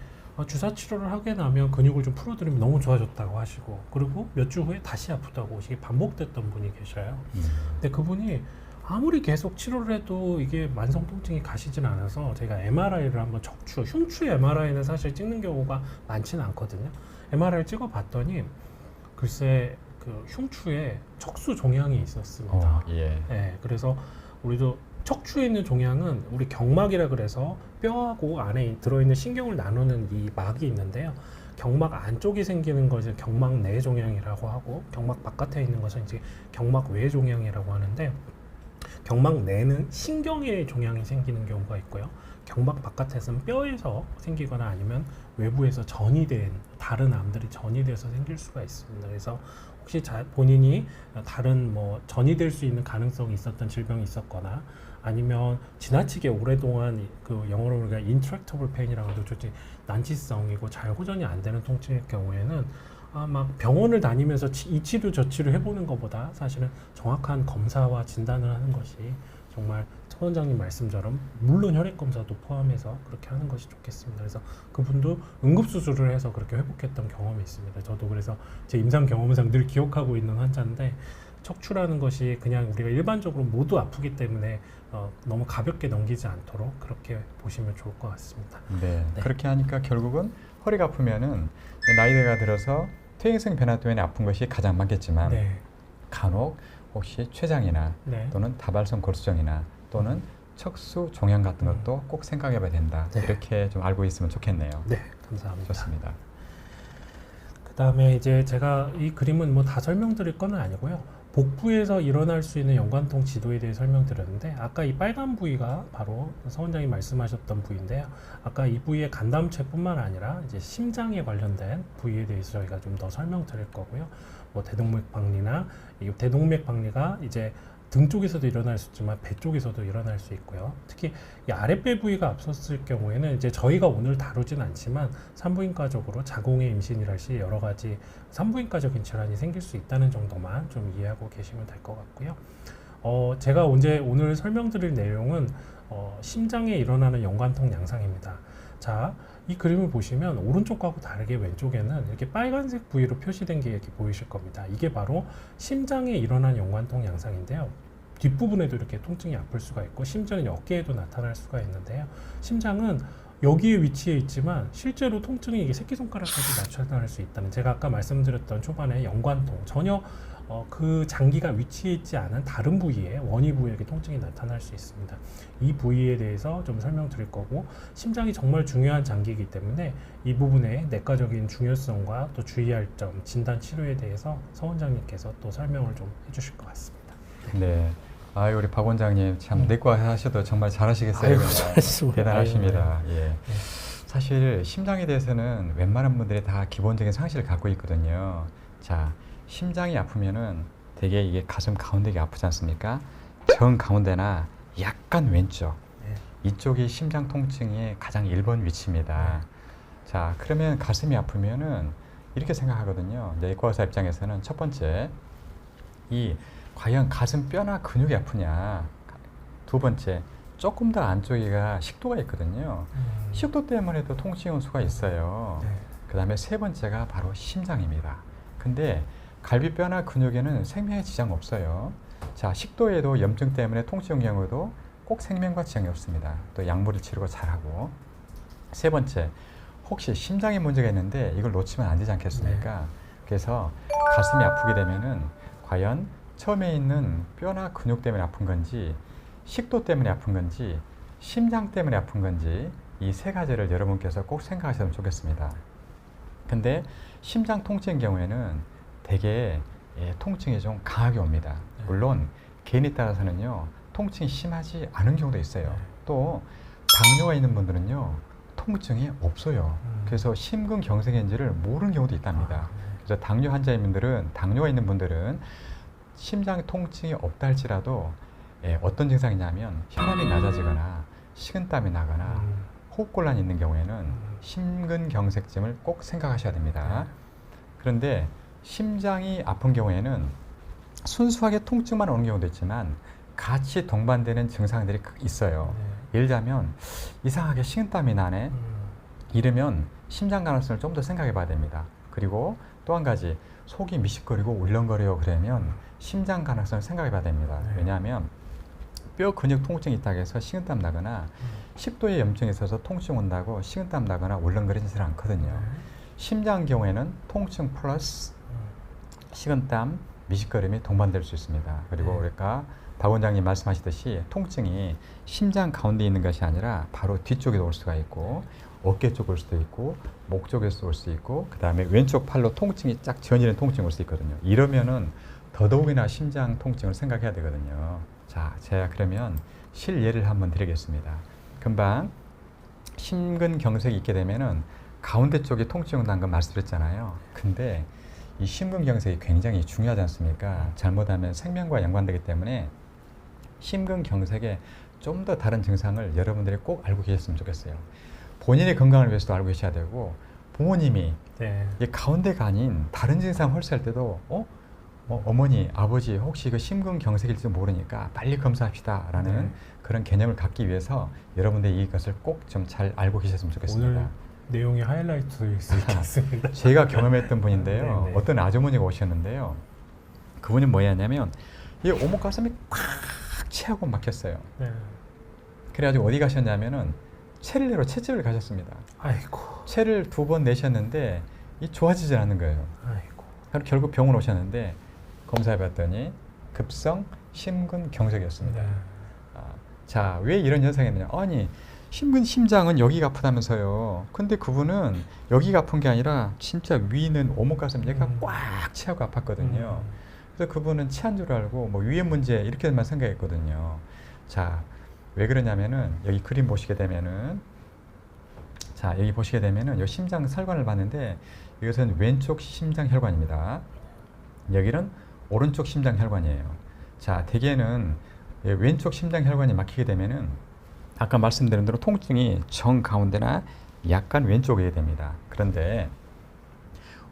주사 치료를 하게 나면 근육을 좀 풀어드리면 너무 좋아졌다고 하시고 그리고 몇 주 후에 다시 아프다고 이게 반복됐던 분이 계셔요. 근데 그분이 아무리 계속 치료를 해도 이게 만성 통증이 가시진 않아서 제가 MRI를 한번 흉추 MRI는 사실 찍는 경우가 많지는 않거든요. MRI를 찍어봤더니 글쎄 그 흉추에 척수 종양이 있었습니다. 예. 네, 그래서 우리도 척추에 있는 종양은 우리 경막이라 그래서 뼈하고 안에 들어있는 신경을 나누는 이 막이 있는데요. 경막 안쪽이 생기는 것을 경막 내 종양이라고 하고 경막 바깥에 있는 것은 이제 경막 외 종양이라고 하는데 경막 내는 신경의 종양이 생기는 경우가 있고요. 경막 바깥에서는 뼈에서 생기거나 아니면 외부에서 전이 된 다른 암들이 전이 돼서 생길 수가 있습니다. 그래서 혹시 본인이 다른 뭐 전이 될 수 있는 가능성이 있었던 질병이 있었거나 아니면 지나치게 오랫동안 그 영어로 우리가 intractable pain이라고 해도 좋지 난치성이고 잘 호전이 안 되는 통증의 경우에는 막 병원을 다니면서 이 치료 저 치료 해보는 것보다 사실은 정확한 검사와 진단을 하는 것이 정말 서 원장님 말씀처럼 물론 혈액 검사도 포함해서 그렇게 하는 것이 좋겠습니다. 그래서 그분도 응급수술을 해서 그렇게 회복했던 경험이 있습니다. 저도 그래서 제 임상 경험상 늘 기억하고 있는 환자인데 척추라는 것이 그냥 우리가 일반적으로 모두 아프기 때문에 너무 가볍게 넘기지 않도록 그렇게 보시면 좋을 것 같습니다. 네. 네. 그렇게 하니까 결국은 허리가 아프면은 나이대가 들어서 퇴행성 변화 때문에 아픈 것이 가장 많겠지만 네. 간혹 혹시 췌장이나 네. 또는 다발성 골수증이나 또는 척수 종양 같은 것도 꼭 생각해 봐야 된다. 네. 이렇게 좀 알고 있으면 좋겠네요. 네, 감사합니다. 좋습니다. 그 다음에 이제 제가 이 그림은 뭐 다 설명드릴 건 아니고요. 복부에서 일어날 수 있는 연관통 지도에 대해 설명드렸는데 아까 이 빨간 부위가 바로 서 원장이 말씀하셨던 부위인데요. 아까 이 부위의 간담체뿐만 아니라 이제 심장에 관련된 부위에 대해서 저희가 좀 더 설명드릴 거고요. 뭐 대동맥 박리나 이 대동맥 박리가 이제 등 쪽에서도 일어날 수 있지만 배 쪽에서도 일어날 수 있고요. 특히 이 아랫배 부위가 앞섰을 경우에는 이제 저희가 오늘 다루진 않지만 산부인과적으로 자궁의 임신이랄지 여러 가지 산부인과적인 질환이 생길 수 있다는 정도만 좀 이해하고 계시면 될 것 같고요. 제가 오늘 설명드릴 내용은 심장에 일어나는 연관통 양상입니다. 자, 이 그림을 보시면 오른쪽하고 다르게 왼쪽에는 이렇게 빨간색 부위로 표시된 게 이렇게 보이실 겁니다. 이게 바로 심장에 일어난 연관통 양상인데요. 뒷부분에도 이렇게 통증이 아플 수가 있고 심지어는 어깨에도 나타날 수가 있는데요. 심장은 여기에 위치해 있지만 실제로 통증이 이게 새끼손가락까지 나타날 수 있다는 제가 아까 말씀드렸던 초반에 연관통 전혀 그 장기가 위치해 있지 않은 다른 부위에 원위 부위에 이렇게 통증이 나타날 수 있습니다. 이 부위에 대해서 좀 설명드릴 거고 심장이 정말 중요한 장기이기 때문에 이 부분의 내과적인 중요성과 또 주의할 점 진단 치료에 대해서 서 원장님께서 또 설명을 좀 해주실 것 같습니다. 네. 아유 우리 박 원장님 참 내과 하셔도 정말 잘하시겠어요. 아이고, 정말. 잘했습니다. 대단하십니다. 예. 사실 심장에 대해서는 웬만한 분들이 다 기본적인 상식을 갖고 있거든요. 자, 심장이 아프면은 되게 이게 가슴 가운데가 아프지 않습니까? 정 가운데나 약간 왼쪽 네. 이쪽이 심장 통증의 가장 1번 위치입니다. 자, 그러면 가슴이 아프면은 이렇게 생각하거든요. 내과 의사 입장에서는 첫 번째 이 과연 가슴 뼈나 근육이 아프냐. 두 번째 조금 더 안쪽에가 식도가 있거든요. 식도 때문에도 통증이 올 수가 있어요. 네. 그 다음에 세 번째가 바로 심장입니다. 근데 갈비뼈나 근육에는 생명의 지장 없어요. 자, 식도에도 염증 때문에 통증 경우도 꼭 생명과 지장이 없습니다. 또 약물을 치료가 잘하고. 세 번째, 혹시 심장에 문제가 있는데 이걸 놓치면 안 되지 않겠습니까? 그래서 가슴이 아프게 되면은 과연 처음에 있는 뼈나 근육 때문에 아픈 건지, 식도 때문에 아픈 건지, 심장 때문에 아픈 건지, 이 세 가지를 여러분께서 꼭 생각하시면 좋겠습니다. 근데 심장 통증인 경우에는 되게 통증이 좀 강하게 옵니다. 물론 개인에 따라서는요, 통증이 심하지 않은 경우도 있어요. 또 당뇨가 있는 분들은요, 통증이 없어요. 그래서 심근경색인지를 모르는 경우도 있답니다. 그래서 당뇨가 있는 분들은 심장 통증이 없다 할지라도 어떤 증상이냐면 혈압이 낮아지거나 식은땀이 나거나 호흡곤란이 있는 경우에는 심근경색증을 꼭 생각하셔야 됩니다. 그런데 심장이 아픈 경우에는 순수하게 통증만 오는 경우도 있지만 같이 동반되는 증상들이 있어요. 예를 들자면 이상하게 식은땀이 나네. 이러면 심장 가능성을 좀 더 생각해 봐야 됩니다. 그리고 또 한 가지, 속이 미식거리고 울렁거려요 그러면 심장 가능성을 생각해 봐야 됩니다. 왜냐하면 뼈 근육 통증이 있다고 해서 식은땀 나거나 식도에 염증이 있어서 통증 온다고 식은땀 나거나 울렁거리지 않거든요. 심장 경우에는 통증 플러스 식은땀, 미식거림이 동반될 수 있습니다. 그리고 우리가 박 원장님 말씀하시듯이 통증이 심장 가운데 있는 것이 아니라 바로 뒤쪽에도 올 수가 있고, 어깨 쪽 올 수도 있고, 목 쪽에서 올 수 있고, 그 다음에 왼쪽 팔로 통증이 쫙 지어지는 통증이 올 수 있거든요. 이러면은 더더욱이나 심장 통증을 생각해야 되거든요. 자, 제가 그러면 실예를 한번 드리겠습니다. 금방 심근경색이 있게 되면은 가운데 쪽에 통증이 온다는 건 말씀드렸잖아요. 근데 이 심근경색이 굉장히 중요하지 않습니까? 잘못하면 생명과 연관되기 때문에 심근경색에 좀 더 다른 증상을 여러분들이 꼭 알고 계셨으면 좋겠어요. 본인의 건강을 위해서도 알고 계셔야 되고, 부모님이 이 가운데가 아닌 다른 증상 홀수할 때도 어머니, 아버지 혹시 이거 심근경색일지 모르니까 빨리 검사합시다 라는 그런 개념을 갖기 위해서 여러분들이 이것을 꼭 좀 잘 알고 계셨으면 좋겠습니다. 오늘 내용이 하이라이트일 수 있겠습니다. 제가 경험했던 분인데요. 어떤 아주머니가 오셨는데요. 그분이 뭐였냐면 이 오목가슴이 꽉 채하고 막혔어요. 그래가지고 어디 가셨냐면은 체를 내러 채집을 가셨습니다. 아이고. 체를 2번 내셨는데 이 좋아지질 않는 거예요. 아이고. 그래서 결국 병원 오셨는데 검사해봤더니 급성 심근경색이었습니다. 자, 왜 이런 현상이 있느냐? 아니, 심장은 여기가 아프다면서요. 근데 그분은 여기가 아픈 게 아니라 진짜 위에 있는 오목가슴 여기가 꽉 채하고 아팠거든요. 그래서 그분은 체한 줄 알고 뭐 위에 문제 이렇게만 생각했거든요. 자, 왜 그러냐면은 여기 그림 보시게 되면은, 자, 여기 보시게 되면은 이 심장 혈관을 봤는데 이것은 왼쪽 심장 혈관입니다. 여기는 오른쪽 심장 혈관이에요. 자, 대개는 왼쪽 심장 혈관이 막히게 되면은 아까 말씀드린 대로 통증이 정 가운데나 약간 왼쪽에 됩니다. 그런데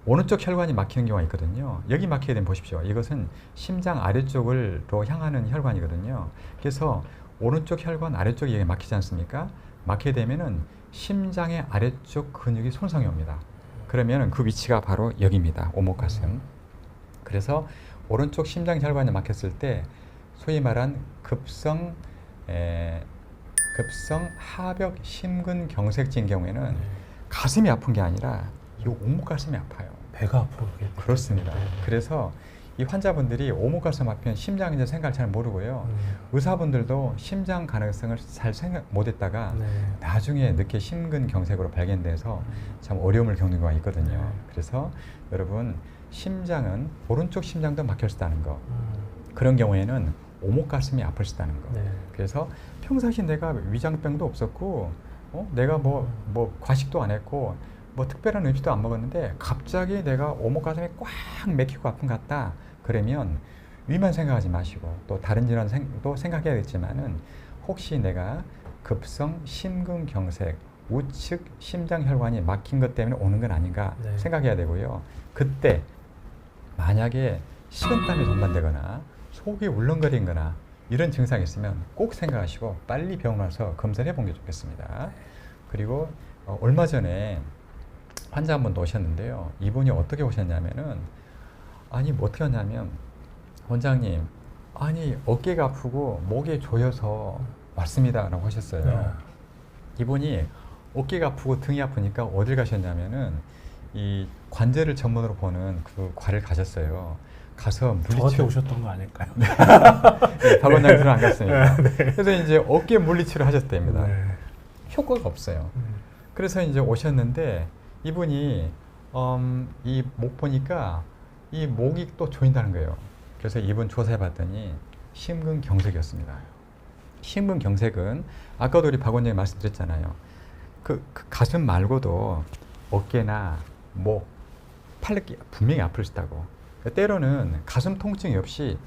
오른쪽 혈관이 막히는 경우가 있거든요. 여기 막히게 되면 보십시오. 이것은 심장 아래쪽으로 향하는 혈관이거든요. 그래서 오른쪽 혈관 아래쪽이 여기 막히지 않습니까? 막히게 되면은 심장의 아래쪽 근육이 손상이 옵니다. 그러면 그 위치가 바로 여기입니다. 오목가슴. 그래서 오른쪽 심장 혈관이 막혔을 때 소위 말한 급성 하벽 심근경색증인 경우에는 가슴이 아픈 게 아니라 이 오목가슴이 아파요. 배가 아프겠네요. 그렇습니다. 그래서 이 환자분들이 오목가슴 아프면 심장인지 생각을 잘 모르고요. 의사분들도 심장 가능성을 잘 생각 못했다가 나중에 늦게 심근경색으로 발견돼서 참 어려움을 겪는 경우가 있거든요. 그래서 여러분, 심장은 오른쪽 심장도 막힐 수 있다는 거. 그런 경우에는 오목가슴이 아플 수 있다는 거. 그래서 평상시 내가 위장병도 없었고, 내가 뭐 과식도 안 했고, 뭐 특별한 음식도 안 먹었는데 갑자기 내가 오목가슴이 꽉 막히고 아픈 것 같다. 그러면 위만 생각하지 마시고 또 다른 질환도 생각해야겠지만은 혹시 내가 급성 심근경색, 우측 심장 혈관이 막힌 것 때문에 오는 건 아닌가 생각해야 되고요. 그때 만약에 식은땀이 동반되거나 속이 울렁거리거나 이런 증상이 있으면 꼭 생각하시고 빨리 병원 와서 검사를 해본 게 좋겠습니다. 그리고 얼마 전에 환자 한 분 오셨는데요. 이분이 어떻게 오셨냐면은, 아니 뭐 어떻게 하냐면, 원장님, 아니 어깨가 아프고 목이 조여서 왔습니다라고 하셨어요. 네. 이분이 어깨가 아프고 등이 아프니까 어딜 가셨냐면은 이 관절을 전문으로 보는 그 과를 가셨어요. 가서 저한테 물리치료. 오셨던 거 아닐까요? 네, 박 원장님은 안 갔습니다. 네. 그래서 이제 어깨 물리치료 하셨답니다. 네. 효과가 없어요. 음. 그래서 이제 오셨는데 이분이 이 목 보니까 이 목이 또 조인다는 거예요. 그래서 이분 조사해봤더니 심근경색이었습니다. 심근경색은 아까도 우리 박 원장님 말씀드렸잖아요. 그 가슴 말고도 어깨나 목, 팔 분명히 아플 수 있다고. 때로는 가슴 통증이 없이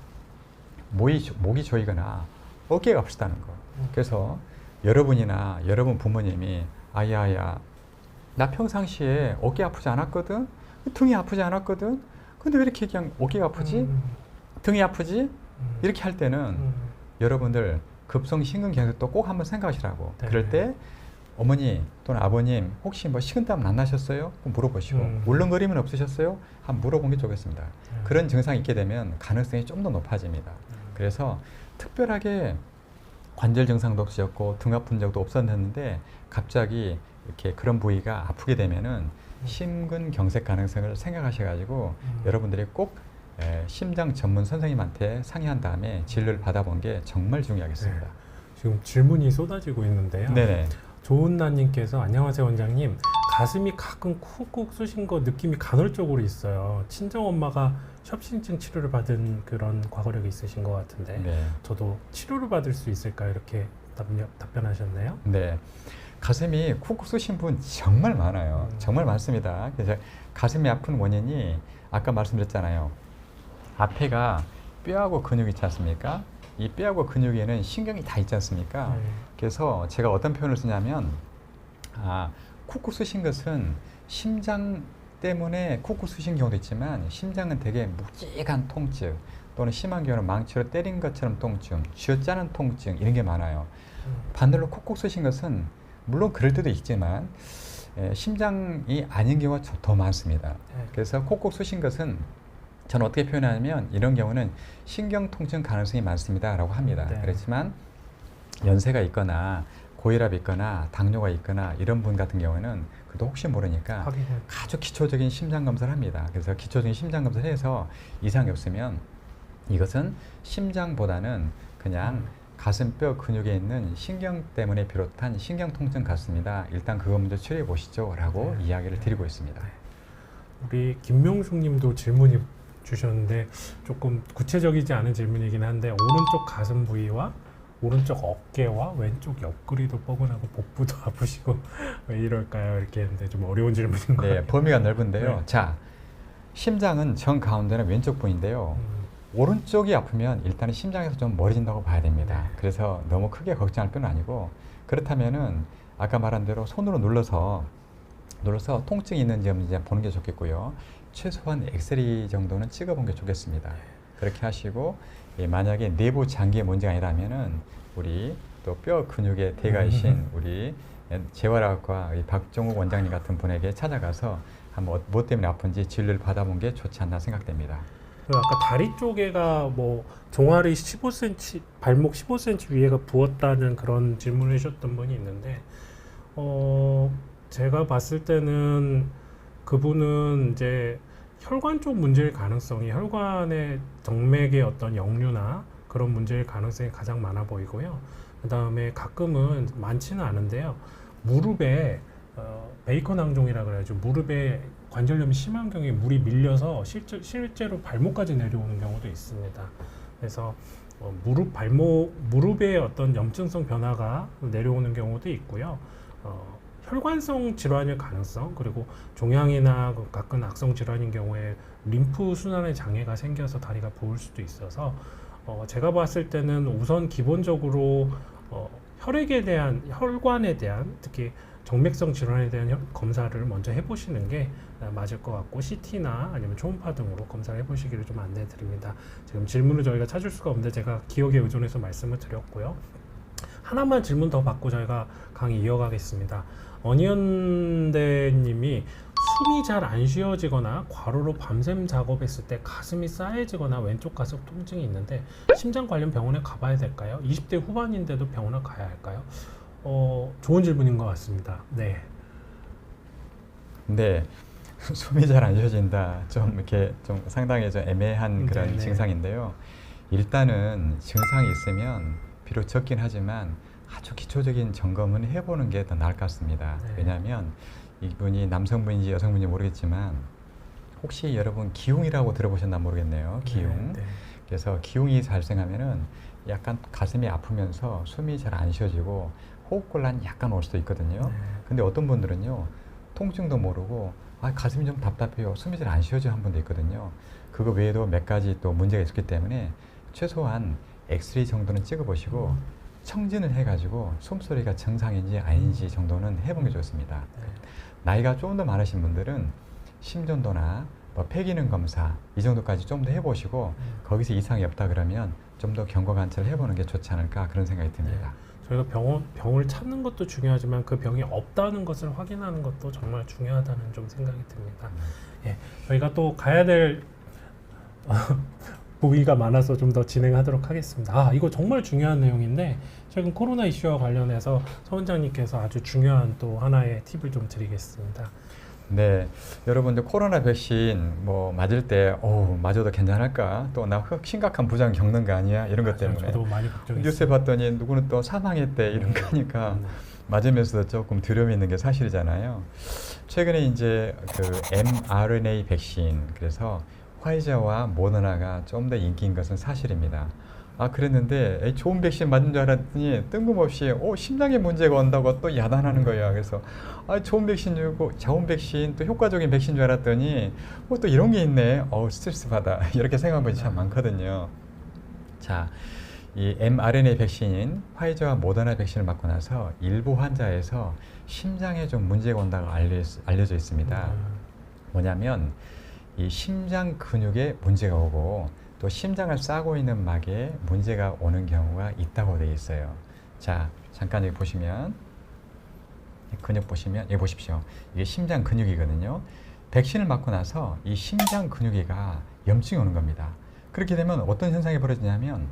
목이 조이거나 어깨가 아플 수 있다는 거. 그래서 여러분이나 여러분 부모님이 아야야 나 평상시에 어깨 아프지 않았거든, 등이 아프지 않았거든, 근데 왜 이렇게 그냥 어깨가 아프지, 등이 아프지, 이렇게 할 때는 여러분들 급성 심근경색도 꼭 한번 생각하시라고. 네. 그럴 때 어머니 또는 아버님 혹시 뭐 식은땀 안 나셨어요? 물어보시고 울렁거림은 없으셨어요? 한번 물어본 게 좋겠습니다. 그런 증상이 있게 되면 가능성이 좀 더 높아집니다. 그래서 특별하게 관절 증상도 없으셨고 등 아픈 적도 없었는데 갑자기 이렇게 그런 부위가 아프게 되면은 심근경색 가능성을 생각하셔가지고 여러분들이 꼭 심장 전문 선생님한테 상의한 다음에 진료를 받아본 게 정말 중요하겠습니다. 네. 지금 질문이 쏟아지고 있는데요. 네네. 조은나님께서 안녕하세요 원장님, 가슴이 가끔 쿡쿡 쑤신 거 느낌이 간헐적으로 있어요. 친정 엄마가 협심증 치료를 받은 그런 과거력이 있으신 것 같은데 네. 저도 치료를 받을 수 있을까요? 이렇게 답변하셨네요. 네. 가슴이 쿡쿡 쑤신 분 정말 많아요. 정말 많습니다. 그래서 가슴이 아픈 원인이 아까 말씀드렸잖아요. 앞에가 뼈하고 근육이 있지 않습니까? 이 뼈하고 근육에는 신경이 다 있지 않습니까? 그래서 제가 어떤 표현을 쓰냐면 쿡쿡 쑤신 것은 심장 때문에 쿡쿡 쑤신 경우도 있지만 심장은 되게 묵직한 통증 또는 심한 경우는 망치로 때린 것처럼 통증, 쥐어짜는 통증 이런 게 많아요. 반대로 쿡쿡 쑤신 것은 물론 그럴 때도 있지만 심장이 아닌 경우가 더 많습니다. 그래서 콕콕 쑤신 것은 저는 어떻게 표현하냐면 이런 경우는 신경통증 가능성이 많습니다 라고 합니다. 네. 그렇지만 연세가 있거나 고혈압이 있거나 당뇨가 있거나 이런 분 같은 경우는 그래도 혹시 모르니까 아주 기초적인 심장검사를 합니다. 그래서 기초적인 심장검사를 해서 이상이 없으면 이것은 심장보다는 그냥 가슴뼈 근육에 있는 신경 때문에 비롯한 신경통증 같습니다. 일단 그거 먼저 치료해 보시죠 라고 이야기를 드리고 있습니다. 우리 김명숙 님도 질문이 주셨는데 조금 구체적이지 않은 질문이긴 한데 오른쪽 가슴 부위와 오른쪽 어깨와 왼쪽 옆구리도 뻐근하고 복부도 아프시고 왜 이럴까요? 이렇게 했는데 좀 어려운 질문인 것 같아요. 네, 범위가 넓은데요. 네. 자, 심장은 정 가운데는 왼쪽 부위인데요. 오른쪽이 아프면 일단은 심장에서 좀 멀어진다고 봐야 됩니다. 그래서 너무 크게 걱정할 필요는 아니고 그렇다면은 아까 말한 대로 손으로 눌러서 통증이 있는지 없는지 보는 게 좋겠고요. 최소한 엑스레이 정도는 찍어본 게 좋겠습니다. 그렇게 하시고 만약에 내부 장기에 문제가 아니라면은 우리 또 뼈 근육의 대가이신 우리 재활학과 박종욱 원장님 같은 분에게 찾아가서 한번 뭐 때문에 아픈지 진료를 받아본 게 좋지 않나 생각됩니다. 아까 다리 쪽에가 뭐 종아리 15cm, 발목 15cm 위에가 부었다는 그런 질문을 해주셨던 분이 있는데 제가 봤을 때는 그분은 이제 혈관 쪽 문제일 가능성이 혈관의 정맥의 어떤 역류나 그런 문제일 가능성이 가장 많아 보이고요. 그 다음에 가끔은 많지는 않은데요. 무릎에 베이컨 항종이라 그래가지고 무릎에 관절염이 심한 경우에 물이 밀려서 실제로 발목까지 내려오는 경우도 있습니다. 그래서 무릎의 어떤 염증성 변화가 내려오는 경우도 있고요. 혈관성 질환일 가능성, 그리고 종양이나 가끔 악성 질환인 경우에 림프 순환의 장애가 생겨서 다리가 부을 수도 있어서 제가 봤을 때는 우선 기본적으로 혈관에 대한 특히 정맥성 질환에 대한 검사를 먼저 해보시는 게 맞을 것 같고 CT나 아니면 초음파 등으로 검사를 해보시기를 좀 안내드립니다. 지금 질문을 저희가 찾을 수가 없는데 제가 기억에 의존해서 말씀을 드렸고요. 하나만 질문 더 받고 저희가 강의 이어가겠습니다. 어니언대님이 숨이 잘 안 쉬어지거나 과로로 밤샘 작업했을 때 가슴이 싸해지거나 왼쪽 가슴 통증이 있는데 심장 관련 병원에 가봐야 될까요? 20대 후반인데도 병원에 가야 할까요? 좋은 질문인 것 같습니다. 네. 네. 숨이 잘 안 쉬어진다. 좀 이렇게 좀 상당히 좀 애매한 그런 네네. 증상인데요. 일단은 증상이 있으면 비록 적긴 하지만 아주 기초적인 점검은 해보는 게 더 나을 것 같습니다. 네. 왜냐하면 이분이 남성분인지 여성분인지 모르겠지만 혹시 여러분 기흉이라고 들어보셨나 모르겠네요. 기흉. 네, 네. 그래서 기흉이 발생하면은 약간 가슴이 아프면서 숨이 잘 안 쉬어지고 호흡곤란이 약간 올 수도 있거든요. 네. 근데 어떤 분들은요, 통증도 모르고 가슴이 좀 답답해요, 숨이 잘 안 쉬어져 한 분도 있거든요. 그거 외에도 몇 가지 또 문제가 있기 때문에 최소한 엑스레이 정도는 찍어보시고 청진을 해가지고 숨소리가 정상인지 아닌지 정도는 해본 게 좋습니다. 네. 나이가 조금 더 많으신 분들은 심전도나 뭐 폐기능 검사 이 정도까지 좀 더 해보시고 거기서 이상이 없다 그러면 좀 더 경과 관찰을 해보는 게 좋지 않을까 그런 생각이 듭니다. 저희가 병을 찾는 것도 중요하지만 그 병이 없다는 것을 확인하는 것도 정말 중요하다는 좀 생각이 듭니다. 예, 저희가 또 가야 될 부위가 많아서 좀 더 진행하도록 하겠습니다. 이거 정말 중요한 내용인데 최근 코로나 이슈와 관련해서 서 원장님께서 아주 중요한 또 하나의 팁을 좀 드리겠습니다. 네, 여러분들 코로나 백신 뭐 맞을 때 맞아도 괜찮을까? 또 나 심각한 부작 겪는 거 아니야? 이런 것 때문에 저도 많이 걱정했어요. 뉴스에 봤더니 누구는 또 사망했대 이런 거 하니까 맞으면서도 조금 두려움이 있는 게 사실이잖아요. 최근에 이제 그 mRNA 백신, 그래서 화이자와 모더나가 좀 더 인기인 것은 사실입니다. 그랬는데 좋은 백신 맞은 줄 알았더니 뜬금없이 심장에 문제가 온다고 또 야단하는 거야. 그래서 좋은 백신 주고 좋은 백신 또 효과적인 백신 줄 알았더니 또 이런 게 있네. 스트레스 받아. 이렇게 생각한 분이 참 많거든요. 자, 이 mRNA 백신인 화이자와 모더나 백신을 맞고 나서 일부 환자에서 심장에 좀 문제가 온다고 알려져 있습니다. 뭐냐면 이 심장 근육에 문제가 오고 또 심장을 싸고 있는 막에 문제가 오는 경우가 있다고 되어 있어요. 자, 잠깐 여기 보시면 근육 보시면 여기 보십시오. 이게 심장 근육이거든요. 백신을 맞고 나서 이 심장 근육이가 염증이 오는 겁니다. 그렇게 되면 어떤 현상이 벌어지냐면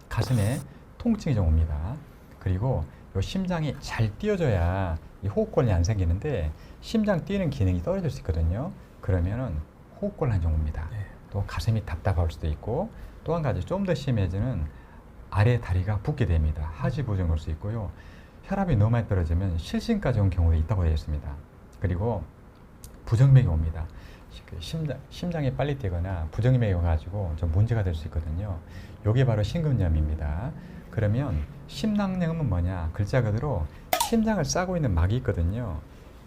가슴에 통증이 좀 옵니다. 그리고 이 심장이 잘 뛰어줘야 이 호흡곤란이 안 생기는데 심장 뛰는 기능이 떨어질 수 있거든요. 그러면은 호흡곤란이 좀 옵니다. 네. 또 가슴이 답답할 수도 있고 또 한 가지 좀 더 심해지는 아래 다리가 붓게 됩니다. 하지부종 올 수 있고요. 혈압이 너무 많이 떨어지면 실신까지 온 경우도 있다고 되어 있습니다. 그리고 부정맥이 옵니다. 심장이 빨리 뛰거나 부정맥이 와가지고 좀 문제가 될 수 있거든요. 이게 바로 심근염입니다. 그러면 심낭염은 뭐냐? 글자 그대로 심장을 싸고 있는 막이 있거든요.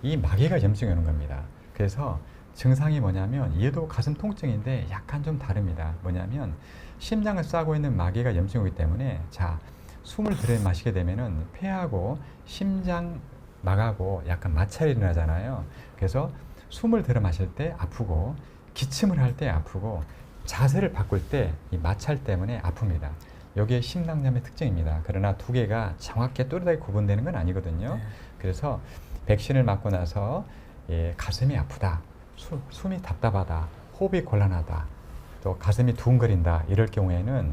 이 마개가 염증이 오는 겁니다. 그래서 증상이 뭐냐면 얘도 가슴 통증인데 약간 좀 다릅니다. 뭐냐면 심장을 싸고 있는 마개가 염증이 오기 때문에 자, 숨을 들여 마시게 되면은 폐하고 심장 막하고 약간 마찰이 일어나잖아요. 그래서 숨을 들여 마실 때 아프고 기침을 할 때 아프고 자세를 바꿀 때 이 마찰 때문에 아픕니다. 이게 심낭염의 특징입니다. 그러나 두 개가 정확히 또렷하게 구분되는 건 아니거든요. 네. 그래서 백신을 맞고 나서 가슴이 아프다, 숨이 답답하다, 호흡이 곤란하다, 또 가슴이 두근거린다 이럴 경우에는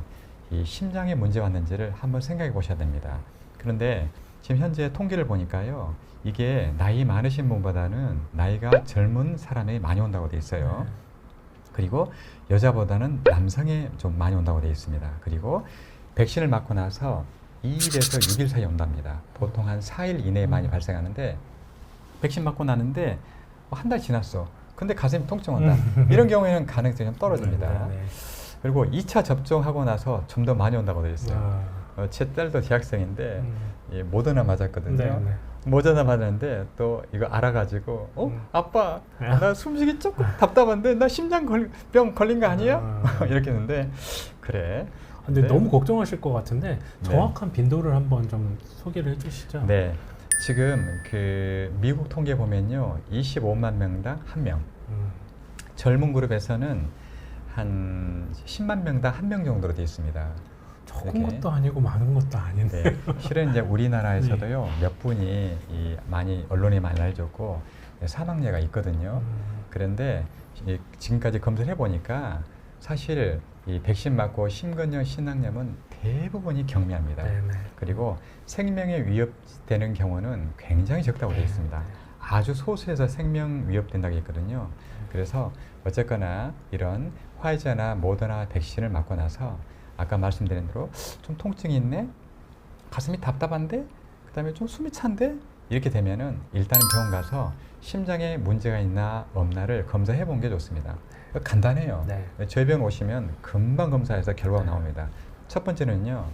이 심장에 문제가 왔는지를 한번 생각해 보셔야 됩니다. 그런데 지금 현재 통계를 보니까요, 이게 나이 많으신 분보다는 나이가 젊은 사람이 많이 온다고 되어 있어요. 그리고 여자보다는 남성에 좀 많이 온다고 되어 있습니다. 그리고 백신을 맞고 나서 2일에서 6일 사이에 온답니다. 보통 한 4일 이내에 많이 발생하는데 백신 맞고 나는데 한 달 지났어. 근데 가슴이 통증 온다. 이런 경우에는 가능성이 좀 떨어집니다. 그리고 2차 접종하고 나서 좀 더 많이 온다고 되어 있어요. 제 딸도 대학생인데 모더나 맞았거든요. 모더나 맞았는데 또 이거 알아가지고 아빠 나 숨쉬기 조금 답답한데 나 심장병 걸린 거 아니야? 이렇게 했는데 그래. 근데 네. 너무 걱정하실 것 같은데 정확한 빈도를 한번 좀 소개를 해주시죠. 네, 지금 그 미국 통계 보면요, 25만 명당 1명. 젊은 그룹에서는 한 10만 명당 1명 정도로 되어 있습니다. 적은 이렇게. 것도 아니고 많은 것도 아닌데. 네, 실은 이제 우리나라에서도요 몇 분이 많이 언론에 많이 알려졌고 사망례가 있거든요. 그런데 지금까지 검사를 해보니까 사실 이 백신 맞고 심근염, 신낭염은 대부분이 경미합니다. 네네. 그리고 생명에 위협되는 경우는 굉장히 적다고 되어 있습니다. 아주 소수에서 생명 위협된다고 했거든요. 그래서 어쨌거나 이런 화이자나 모더나 백신을 맞고 나서 아까 말씀드린 대로 좀 통증이 있네, 가슴이 답답한데, 그 다음에 좀 숨이 찬데, 이렇게 되면은 일단은 병원 가서 심장에 문제가 있나 없나를 검사해 보는 게 좋습니다. 간단해요. 네. 저희 병원 오시면 금방 검사해서 결과가 네. 나옵니다. 첫 번째는요,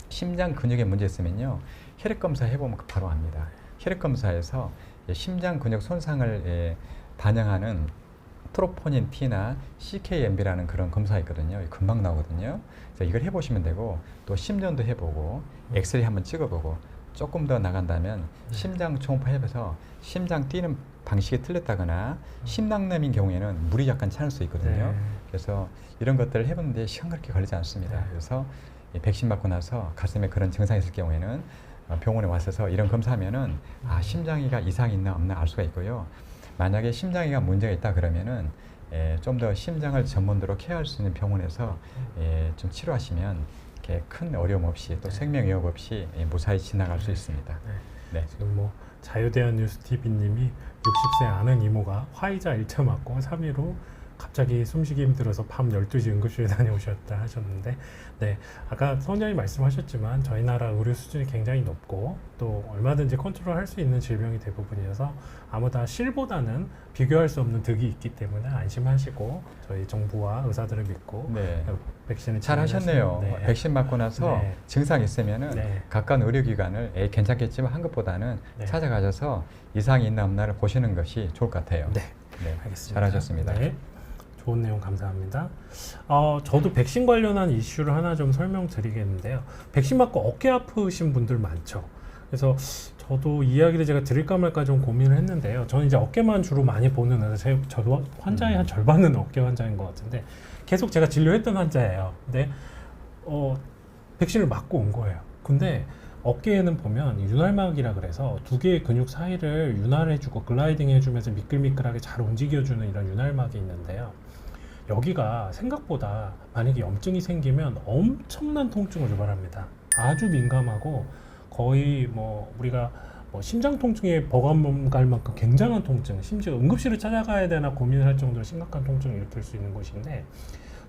심장 근육에 문제 있으면요, 혈액 검사 해보면 바로 압니다. 혈액 검사에서 심장 근육 손상을 반영하는 트로포닌 T나 CKMB라는 그런 검사가 있거든요. 금방 나오거든요. 그래서 이걸 해보시면 되고, 또 심전도 해보고 엑스레이 한번 찍어보고, 조금 더 나간다면 심장 초음파 해서 심장 뛰는 방식이 틀렸다거나 심낭염인 경우에는 물이 약간 차는 수 있거든요. 네. 그래서 이런 것들을 해보는데 시간 그렇게 걸리지 않습니다. 네. 그래서 이 백신 맞고 나서 가슴에 그런 증상이 있을 경우에는 병원에 와서 이런 검사하면은 심장이가 이상이 있나 없나 알 수가 있고요. 만약에 심장이가 문제가 있다 그러면은 좀 더 심장을 전문으로 케어할 수 있는 병원에서 좀 치료하시면 이렇게 큰 어려움 없이 또 생명 위협 없이 무사히 지나갈 수 있습니다. 네. 지금 뭐 자유대한 뉴스 TV님이 60세 아는 이모가 화이자 1차 맞고 3일후 갑자기 숨쉬기 힘들어서 밤 12시 응급실에 다녀오셨다 하셨는데, 네, 아까 선생님이 말씀하셨지만 저희 나라 의료 수준이 굉장히 높고 또 얼마든지 컨트롤할 수 있는 질병이 대부분이어서 아무다 실보다는 비교할 수 없는 득이 있기 때문에 안심하시고 저희 정부와 의사들을 믿고 네. 백신을 잘 하셨네요. 네. 백신 맞고 나서 네. 증상 있으면은 네. 가까운 의료기관을 괜찮겠지만 한 것보다는 네. 찾아가셔서 이상이 있나 없나를 보시는 것이 좋을 것 같아요. 네. 네. 알겠습니다. 잘하셨습니다. 네. 좋은 내용 감사합니다. 저도 백신 관련한 이슈를 하나 좀 설명드리겠는데요. 백신 맞고 어깨 아프신 분들 많죠. 그래서 저도 이야기를 제가 드릴까 말까 좀 고민을 했는데요. 저는 이제 어깨만 주로 많이 보는 의사, 저도 환자의 한 절반은 어깨 환자인 것 같은데 계속 제가 진료했던 환자예요. 근데 백신을 맞고 온 거예요. 근데 어깨에는 보면 윤활막이라 그래서 두 개의 근육 사이를 윤활해주고 글라이딩 해주면서 미끌미끌하게 잘 움직여주는 이런 윤활막이 있는데요. 여기가 생각보다 만약에 염증이 생기면 엄청난 통증을 유발합니다. 아주 민감하고 거의 뭐 우리가 심장 통증에 버금 갈 만큼 굉장한 통증, 심지어 응급실을 찾아가야 되나 고민할 정도로 심각한 통증을 일으킬 수 있는 곳인데,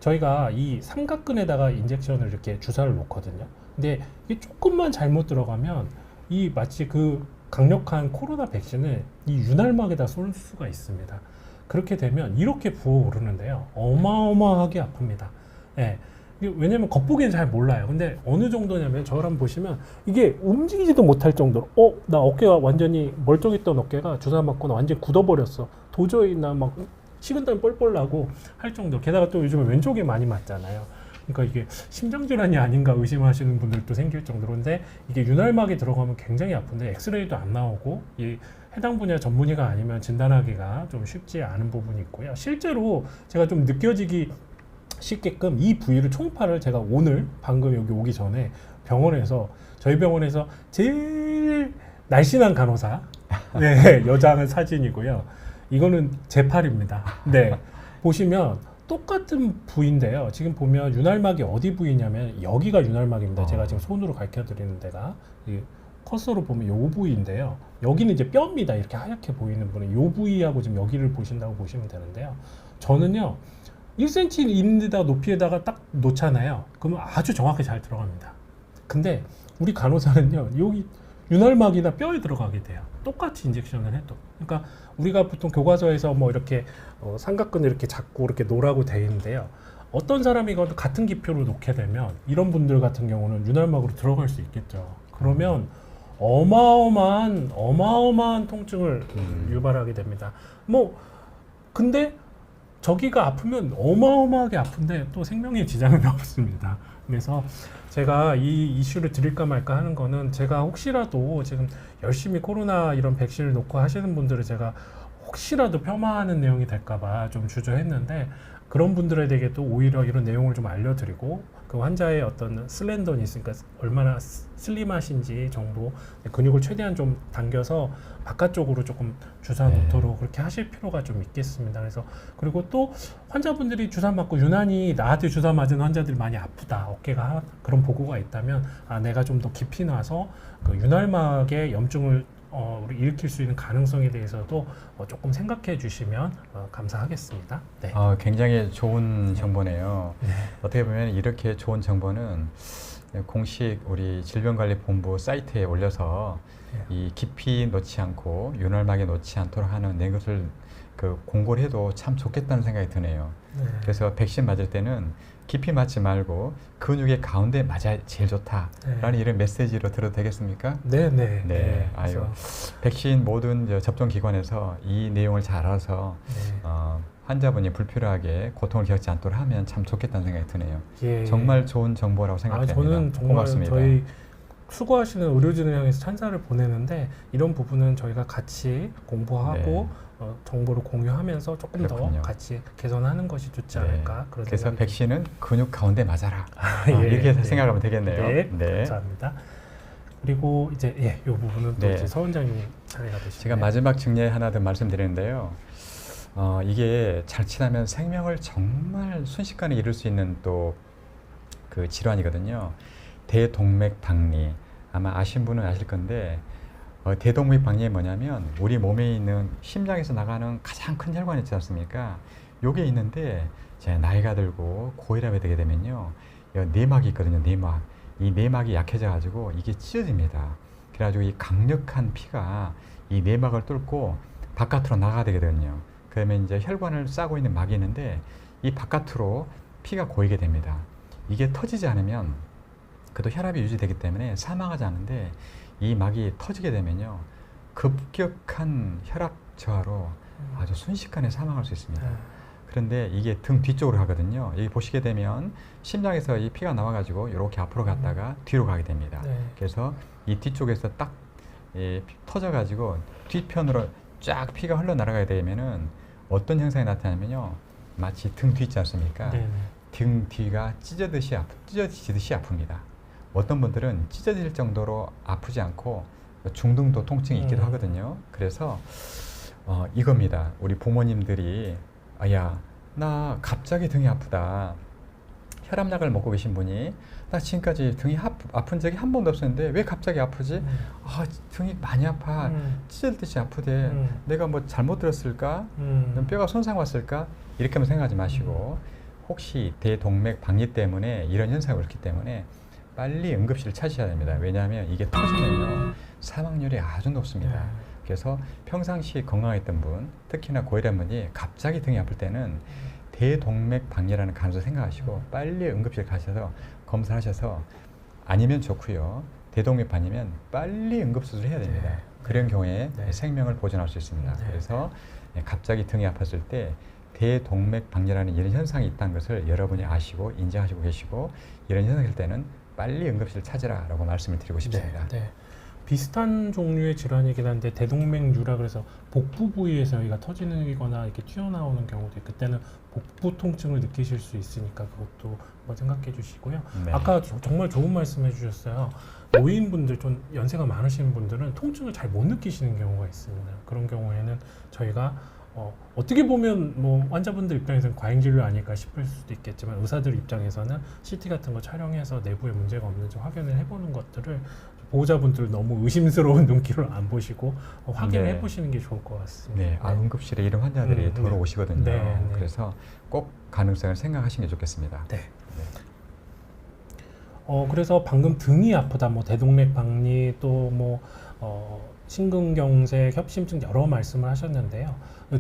저희가 이 삼각근에다가 인젝션을 이렇게 주사를 놓거든요. 근데 이게 조금만 잘못 들어가면 이 마치 그 강력한 코로나 백신을 이 윤활막에다 쏠 수가 있습니다. 그렇게 되면 이렇게 부어오르는데요. 어마어마하게 아픕니다. 예. 왜냐면 겉보기엔 잘 몰라요. 근데 어느 정도냐면 저를 보시면 이게 움직이지도 못할 정도로 나 어깨가 완전히 멀쩡했던 어깨가 주사 맞고 나 완전히 굳어버렸어. 도저히 나 막 식은땀 뻘뻘 나고 할 정도. 게다가 또 요즘에 왼쪽에 많이 맞잖아요. 그러니까 이게 심장질환이 아닌가 의심하시는 분들도 생길 정도로. 근데 이게 윤활막에 들어가면 굉장히 아픈데 엑스레이도 안 나오고 이 해당 분야 전문의가 아니면 진단하기가 좀 쉽지 않은 부분이 있고요. 실제로 제가 좀 느껴지기 쉽게끔 이 부위를 초음파를 제가 오늘 방금 여기 오기 전에 병원에서 저희 병원에서 제일 날씬한 간호사 네, 여자는 사진이고요. 이거는 제 팔입니다. 네, 보시면 똑같은 부위인데요. 지금 보면 윤활막이 어디 부위냐면 여기가 윤활막입니다. 제가 지금 손으로 가르쳐 드리는 데가 이 커서로 보면 요 부위인데요. 여기는 이제 뼈입니다. 이렇게 하얗게 보이는 부분은 요 부위하고 지금 여기를 보신다고 보시면 되는데요. 저는요 1cm 있는 데다가 높이에다가 딱 놓잖아요. 그러면 아주 정확히 잘 들어갑니다. 근데 우리 간호사는요 여기 윤활막이나 뼈에 들어가게 돼요. 똑같이 인젝션을 해도. 그러니까 우리가 보통 교과서에서 뭐 이렇게 삼각근을 이렇게 잡고 이렇게 놓으라고 돼 있는데요. 어떤 사람이건 같은 기표로 놓게 되면 이런 분들 같은 경우는 윤활막으로 들어갈 수 있겠죠. 그러면 어마어마한 통증을 유발하게 됩니다. 근데 저기가 아프면 어마어마하게 아픈데 또 생명에 지장은 없습니다. 그래서 제가 이 이슈를 드릴까 말까 하는 거는 제가 혹시라도 지금 열심히 코로나 이런 백신을 놓고 하시는 분들을 제가 혹시라도 폄하하는 내용이 될까봐 좀 주저했는데, 그런 분들에게도 오히려 이런 내용을 좀 알려드리고 그 환자의 어떤 슬렌더니스, 그러니까 얼마나 슬림하신지 정도, 근육을 최대한 좀 당겨서 바깥쪽으로 조금 주사 네. 놓도록 그렇게 하실 필요가 좀 있겠습니다. 그래서 그리고 또 환자분들이 주사 맞고 유난히 나한테 주사 맞은 환자들이 많이 아프다, 어깨가 그런 보고가 있다면 내가 좀 더 깊이 나서 그 윤활막에 염증을 우리 일으킬 수 있는 가능성에 대해서도 조금 생각해 주시면 감사하겠습니다. 네. 굉장히 좋은 정보네요. 네. 어떻게 보면 이렇게 좋은 정보는 공식 우리 질병관리본부 사이트에 올려서 이 깊이 놓지 않고 윤활막에 놓지 않도록 하는 것을 그 공고를 해도 참 좋겠다는 생각이 드네요. 네. 그래서 백신 맞을 때는 깊이 맞지 말고 근육의 가운데 맞아야 제일 좋다라는 이런 메시지로 들어도 되겠습니까? 네, 네. 네. 아유, 백신 모든 접종 기관에서 이 내용을 잘 알아서 네. 환자분이 불필요하게 고통을 겪지 않도록 하면 참 좋겠다는 생각이 드네요. 예. 정말 좋은 정보라고 생각합니다. 저는 정말 고맙습니다. 저희 수고하시는 의료진을 향해서 찬사를 보내는데 이런 부분은 저희가 같이 공부하고 정보를 공유하면서 조금 그렇군요. 더 같이 개선하는 것이 좋지 네. 않을까. 그런 그래서 생각이 백신은 근육 가운데 맞아라. 예. 이렇게 네. 생각하면 되겠네요. 네. 감사합니다. 그리고 이제 이 부분은 또 네. 이제 서 원장님 차례가 되시네요. 제가 마지막 증례 하나 더 말씀드리는데요. 이게 자칫하면 생명을 정말 순식간에 잃을 수 있는 또 그 질환이거든요. 대동맥박리. 아마 아신 분은 아실 건데 대동맥박리가 뭐냐면 우리 몸에 있는 심장에서 나가는 가장 큰 혈관 있지 않습니까? 요게 있는데 제 나이가 들고 고혈압이 되게 되면요. 내막이 있거든요. 내막. 이 내막이 약해져 가지고 이게 찢어집니다. 그래가지고 이 강력한 피가 이 내막을 뚫고 바깥으로 나가야 되거든요. 그러면 이제 혈관을 싸고 있는 막이 있는데 이 바깥으로 피가 고이게 됩니다. 이게 터지지 않으면 그래도 혈압이 유지되기 때문에 사망하지 않는데 이 막이 터지게 되면요. 급격한 혈압 저하로 아주 순식간에 사망할 수 있습니다. 그런데 이게 등 뒤쪽으로 가거든요. 여기 보시게 되면 심장에서 이 피가 나와가지고 이렇게 앞으로 갔다가 뒤로 가게 됩니다. 네. 그래서 이 뒤쪽에서 딱 터져가지고 뒤편으로 쫙 피가 흘러나가게 되면은 어떤 현상이 나타나면요. 마치 등 뒤 있지 않습니까? 네네. 등 뒤가 찢어지듯이 아픕니다. 어떤 분들은 찢어질 정도로 아프지 않고 중등도 통증이 있기도 하거든요. 그래서 이겁니다. 우리 부모님들이 야, 나 갑자기 등이 아프다. 혈압약을 먹고 계신 분이 나 지금까지 등이 아픈 적이 한 번도 없었는데 왜 갑자기 아프지? 등이 많이 아파. 찢어지듯이 아프대. 내가 뭐 잘못 들었을까? 뼈가 손상 왔을까? 이렇게 한번 생각하지 마시고 혹시 대동맥박리 때문에 이런 현상이 옳기 때문에 빨리 응급실을 찾으셔야 됩니다. 왜냐하면 이게 터지면요 사망률이 아주 높습니다. 그래서 평상시에 건강했던 분, 특히나 고혈압 분이 갑자기 등이 아플 때는 대동맥박리라는 가능성을 생각하시고 빨리 응급실 가셔서 검사하셔서 아니면 좋고요. 대동맥박리면 빨리 응급수술을 해야 됩니다. 네. 그런 경우에 네. 생명을 보존할 수 있습니다. 네. 그래서 갑자기 등이 아팠을 때 대동맥박리라는 이런 현상이 있다는 것을 여러분이 아시고 인정하시고 계시고 이런 현상이 있을 때는 빨리 응급실을 찾으라라고 말씀을 드리고 싶습니다. 네. 비슷한 종류의 질환이긴 한데 대동맥류라 그래서 복부 부위에서 여기가 터지거나 이렇게 튀어나오는 경우도 있고 그때는 복부 통증을 느끼실 수 있으니까 그것도 한번 생각해 주시고요. 네. 아까 정말 좋은 말씀 해주셨어요. 노인분들 좀 연세가 많으신 분들은 통증을 잘 못 느끼시는 경우가 있습니다. 그런 경우에는 저희가 어떻게 보면 뭐 환자분들 입장에서는 과잉진료 아닐까 싶을 수도 있겠지만 의사들 입장에서는 CT 같은 거 촬영해서 내부에 문제가 없는지 확인을 해보는 것들을 보호자분들 너무 의심스러운 눈길로 안 보시고 확인해 보시는 게 좋을 것 같습니다. 네, 응급실에 이런 환자들이 들어오시거든요. 네. 그래서 꼭 가능성을 생각하시는 게 좋겠습니다. 네. 그래서 방금 등이 아프다, 뭐 대동맥박리 또 뭐 심근경색, 협심증 여러 말씀을 하셨는데요.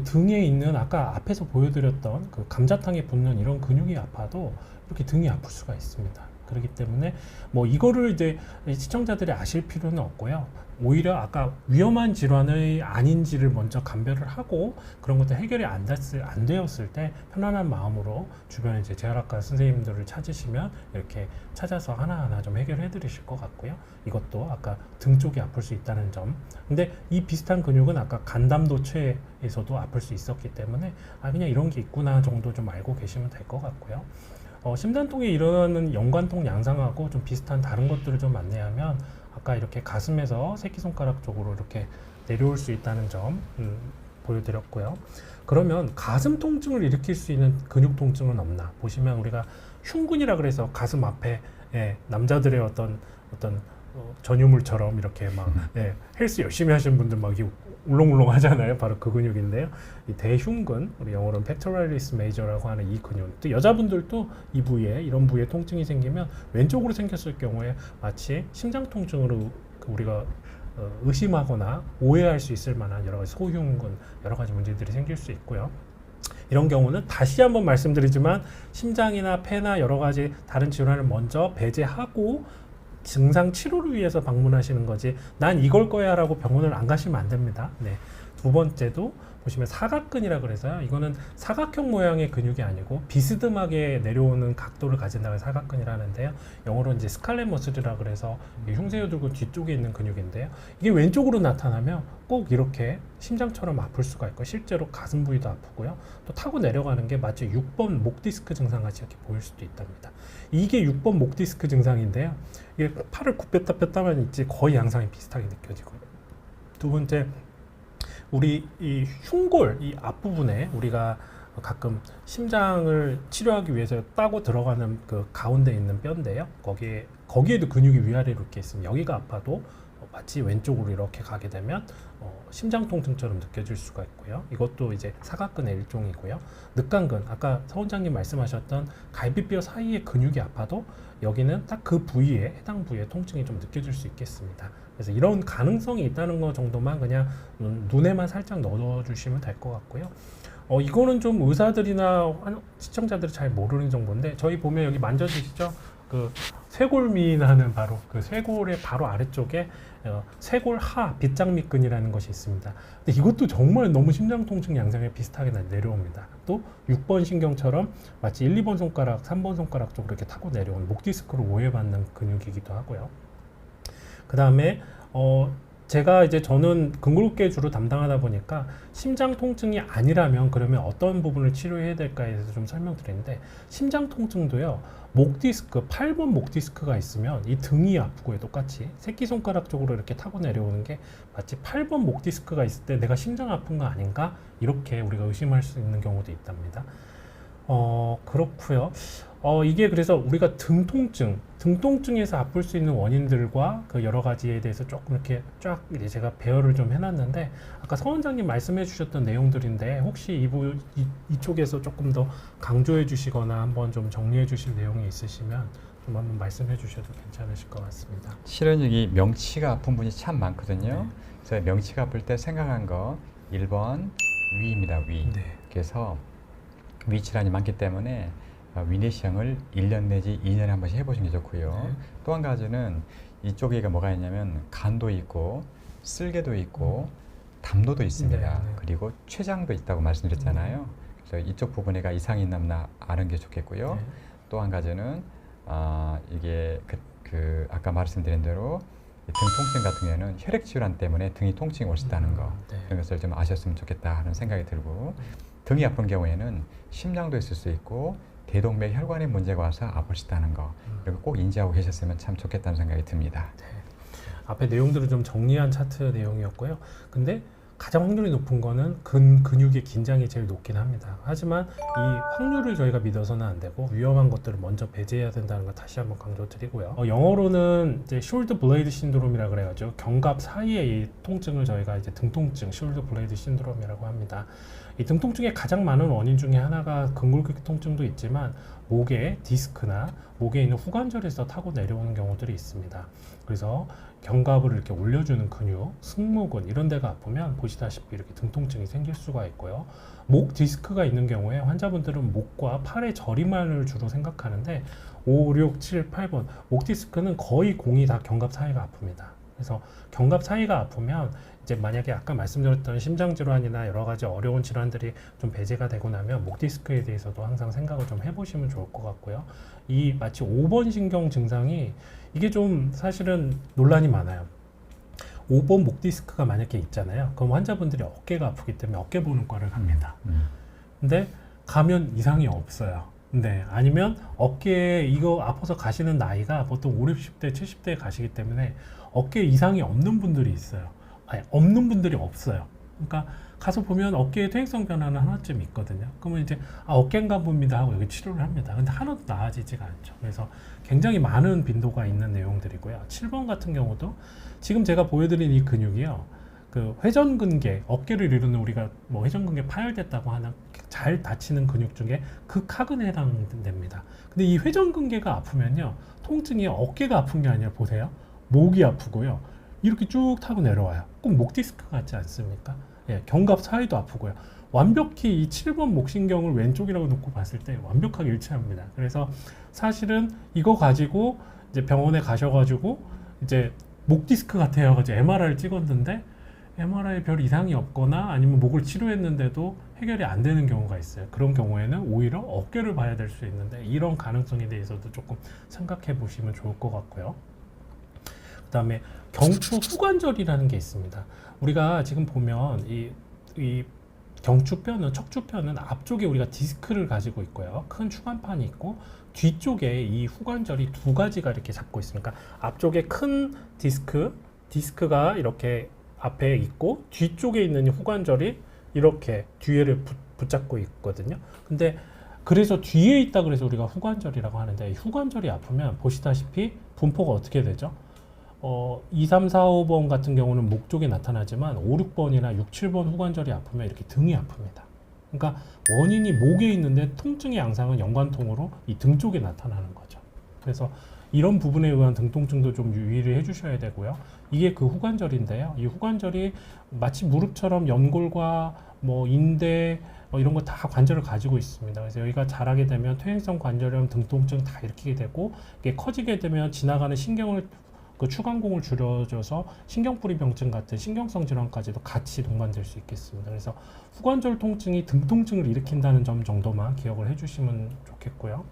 등에 있는 아까 앞에서 보여드렸던 그 감자탕에 붙는 이런 근육이 아파도 이렇게 등이 아플 수가 있습니다. 그렇기 때문에 뭐 이거를 이제 시청자들이 아실 필요는 없고요. 오히려 아까 위험한 질환의 아닌지를 먼저 감별을 하고 그런 것도 해결이 안 되었을 때 편안한 마음으로 주변에 이제 재활학과 선생님들을 찾으시면 이렇게 찾아서 하나하나 좀 해결해 드리실 것 같고요. 이것도 아까 등 쪽이 아플 수 있다는 점. 근데 이 비슷한 근육은 아까 간담도체에서도 아플 수 있었기 때문에 그냥 이런 게 있구나 정도 좀 알고 계시면 될 것 같고요. 심단통에 일어나는 연관통 양상하고 좀 비슷한 다른 것들을 좀 안내하면 아까 이렇게 가슴에서 새끼손가락 쪽으로 이렇게 내려올 수 있다는 점 보여드렸고요. 그러면 가슴 통증을 일으킬 수 있는 근육 통증은 없나? 보시면 우리가 흉근이라 그래서 가슴 앞에 남자들의 어떤 전유물처럼 이렇게 막 헬스 열심히 하시는 분들 막 이렇게 울렁울렁 하잖아요. 바로 그 근육인데요. 이 대흉근, 우리 영어로는 pectoralis major라고 하는 이 근육. 또 여자분들도 이 부위에 이런 부위에 통증이 생기면 왼쪽으로 생겼을 경우에 마치 심장 통증으로 우리가 의심하거나 오해할 수 있을 만한 여러 가지 소흉근, 여러 가지 문제들이 생길 수 있고요. 이런 경우는 다시 한번 말씀드리지만 심장이나 폐나 여러 가지 다른 질환을 먼저 배제하고 증상 치료를 위해서 방문하시는 거지 난 이걸 거야 라고 병원을 안 가시면 안 됩니다. 네. 두 번째도 보시면 사각근이라 그래서요. 이거는 사각형 모양의 근육이 아니고 비스듬하게 내려오는 각도를 가진다고 해서 사각근이라 하는데요. 영어로 이제 스칼렛 머슬이라 그래서 흉쇄유두근 뒤쪽에 있는 근육인데요. 이게 왼쪽으로 나타나면 꼭 이렇게 심장처럼 아플 수가 있고 실제로 가슴 부위도 아프고요. 또 타고 내려가는 게 마치 6번 목 디스크 증상 같이 이렇게 보일 수도 있답니다. 이게 6번 목 디스크 증상인데요. 이게 팔을 굽혔다 폈다만 있지 거의 양상이 비슷하게 느껴지고요. 두 번째, 우리 이 흉골 이 앞부분에 우리가 가끔 심장을 치료하기 위해서 따고 들어가는 그 가운데 있는 뼈인데요. 거기에도 근육이 위아래로 이렇게 있으면 여기가 아파도 마치 왼쪽으로 이렇게 가게 되면 심장 통증처럼 느껴질 수가 있고요. 이것도 이제 사각근의 일종이고요. 늑간근, 아까 서 원장님 말씀하셨던 갈비뼈 사이의 근육이 아파도 여기는 딱 그 부위에 해당 부위에 통증이 좀 느껴질 수 있겠습니다. 그래서 이런 가능성이 있다는 것 정도만 그냥 눈에만 살짝 넣어주시면 될 것 같고요. 이거는 좀 의사들이나 시청자들이 잘 모르는 정보인데 저희 보면 여기 만져주시죠? 그 쇄골미나는 바로 그 쇄골의 바로 아래쪽에 쇄골하 빗장밑근이라는 것이 있습니다. 근데 이것도 정말 너무 심장 통증 양상에 비슷하게 내려옵니다. 또 6번 신경처럼 마치 1, 2번 손가락, 3번 손가락 쪽으로 이렇게 타고 내려오는 목 디스크로 오해받는 근육이기도 하고요. 그 다음에 제가 이제 저는 근골격계 주로 담당하다 보니까 심장 통증이 아니라면 그러면 어떤 부분을 치료해야 될까에 대해서 좀 설명드리는데 심장 통증도요. 목 디스크, 8번 목 디스크가 있으면 이 등이 아프고요. 똑같이 새끼손가락 쪽으로 이렇게 타고 내려오는 게 마치 8번 목 디스크가 있을 때 내가 심장 아픈 거 아닌가? 이렇게 우리가 의심할 수 있는 경우도 있답니다. 그렇고요. 이게 그래서 우리가 등통증에서 아플 수 있는 원인들과 그 여러 가지에 대해서 조금 이렇게 쫙 이제 제가 배열을 좀 해놨는데 아까 서 원장님 말씀해 주셨던 내용들인데 혹시 이쪽에서 조금 더 강조해 주시거나 한번 좀 정리해 주실 내용이 있으시면 좀 한번 말씀해 주셔도 괜찮으실 것 같습니다. 실은 여기 명치가 아픈 분이 참 많거든요. 네. 그래서 명치가 아플 때 생각한 거 1번 위입니다. 위. 네. 그래서 위 질환이 많기 때문에 위내시경을 1년 내지 2년에 한 번씩 해보시는 게 좋고요. 네. 또 한 가지는 이쪽에 뭐가 있냐면 간도 있고 쓸개도 있고 담도도 있습니다. 네, 네. 그리고 췌장도 있다고 말씀드렸잖아요. 그래서 이쪽 부분에가 이상이 있나 없나 아는 게 좋겠고요. 네. 또 한 가지는 이게 아까 말씀드린 대로 등 통증 같은 경우에는 혈액 질환 때문에 등이 통증이 올 수 있다는 거 네. 그런 것을 좀 아셨으면 좋겠다 하는 생각이 들고 등이 아픈 경우에는 심장도 있을 수 있고 대동맥 혈관에 문제가 와서 아플 수 있다는 거 이거 꼭 인지하고 계셨으면 참 좋겠다는 생각이 듭니다. 네. 앞에 내용들을 좀 정리한 차트 내용이었고요. 근데 가장 확률이 높은 거는 근육의 긴장이 제일 높긴 합니다. 하지만 이 확률을 저희가 믿어서는 안 되고 위험한 것들을 먼저 배제해야 된다는 거 다시 한번 강조드리고요. 영어로는 이제 숄더 블레이드 신드롬이라 그래가지고 견갑 사이의 이 통증을 저희가 이제 등통증, 숄더 블레이드 신드롬이라고 합니다. 이 등통증의 가장 많은 원인 중에 하나가 근골격 통증도 있지만 목에 디스크나 목에 있는 후관절에서 타고 내려오는 경우들이 있습니다. 그래서 견갑을 이렇게 올려주는 근육, 승모근 이런 데가 아프면 보시다시피 이렇게 등통증이 생길 수가 있고요. 목 디스크가 있는 경우에 환자분들은 목과 팔의 저리만을 주로 생각하는데 5, 6, 7, 8번 목 디스크는 거의 공이 다 견갑 사이가 아픕니다. 그래서 견갑 사이가 아프면 이제 만약에 아까 말씀드렸던 심장 질환이나 여러 가지 어려운 질환들이 좀 배제가 되고 나면 목 디스크에 대해서도 항상 생각을 좀 해보시면 좋을 것 같고요. 이 마치 5번 신경 증상이 이게 좀 사실은 논란이 많아요. 5번 목 디스크가 만약에 있잖아요. 그럼 환자분들이 어깨가 아프기 때문에 어깨 보는 과를 갑니다. 근데 가면 이상이 없어요. 네, 아니면 어깨에 이거 아파서 가시는 나이가 보통 5, 60대, 70대에 가시기 때문에 어깨 이상이 없는 분들이 있어요. 아니, 없는 분들이 없어요. 그러니까 가서 보면 어깨에 퇴행성 변화는 하나쯤 있거든요. 그러면 이제 어깨인가 봅니다 하고 여기 치료를 합니다. 근데 하나도 나아지지가 않죠. 그래서 굉장히 많은 빈도가 있는 내용들이고요. 7번 같은 경우도 지금 제가 보여드린 이 근육이요. 그 회전근개, 어깨를 이루는 우리가 뭐 회전근개 파열됐다고 하는 잘 다치는 근육 중에 극하근에 해당됩니다. 근데 이 회전근개가 아프면요, 통증이 어깨가 아픈 게 아니라 보세요, 목이 아프고요, 이렇게 쭉 타고 내려와요. 꼭 목 디스크 같지 않습니까? 예, 견갑 사이도 아프고요. 완벽히 이 7번 목신경을 왼쪽이라고 놓고 봤을 때 완벽하게 일치합니다. 그래서 사실은 이거 가지고 이제 병원에 가셔가지고 이제 목 디스크 같아요 가지고 MRI를 찍었는데 MRI에 별 이상이 없거나 아니면 목을 치료했는데도 해결이 안 되는 경우가 있어요. 그런 경우에는 오히려 어깨를 봐야 될 수 있는데 이런 가능성에 대해서도 조금 생각해 보시면 좋을 것 같고요. 그 다음에 경추 후관절이라는 게 있습니다. 우리가 지금 보면 이 경추뼈는, 척추뼈는 앞쪽에 우리가 디스크를 가지고 있고요. 큰 추간판이 있고 뒤쪽에 이 후관절이 두 가지가 이렇게 잡고 있으니까 앞쪽에 큰 디스크가 이렇게 앞에 있고 뒤쪽에 있는 후관절이 이렇게 뒤에를 붙잡고 있거든요. 근데 그래서 뒤에 있다 그래서 우리가 후관절이라고 하는데 이 후관절이 아프면 보시다시피 분포가 어떻게 되죠? 2, 3, 4, 5번 같은 경우는 목 쪽에 나타나지만 5, 6번이나 6, 7번 후관절이 아프면 이렇게 등이 아픕니다. 그러니까 원인이 목에 있는데 통증의 양상은 연관통으로 이 등 쪽에 나타나는 거죠. 그래서 이런 부분에 의한 등 통증도 좀 유의를 해주셔야 되고요. 이게 그 후관절인데요. 이 후관절이 마치 무릎처럼 연골과 뭐 인대 이런 거 다 관절을 가지고 있습니다. 그래서 여기가 자라게 되면 퇴행성 관절염, 등 통증 다 일으키게 되고 이게 커지게 되면 지나가는 신경을 그 추간공을 줄여줘서 신경뿌리병증 같은 신경성 질환까지도 같이 동반될 수 있겠습니다. 그래서 후관절 통증이 등 통증을 일으킨다는 점 정도만 기억을 해주시면 좋겠고요.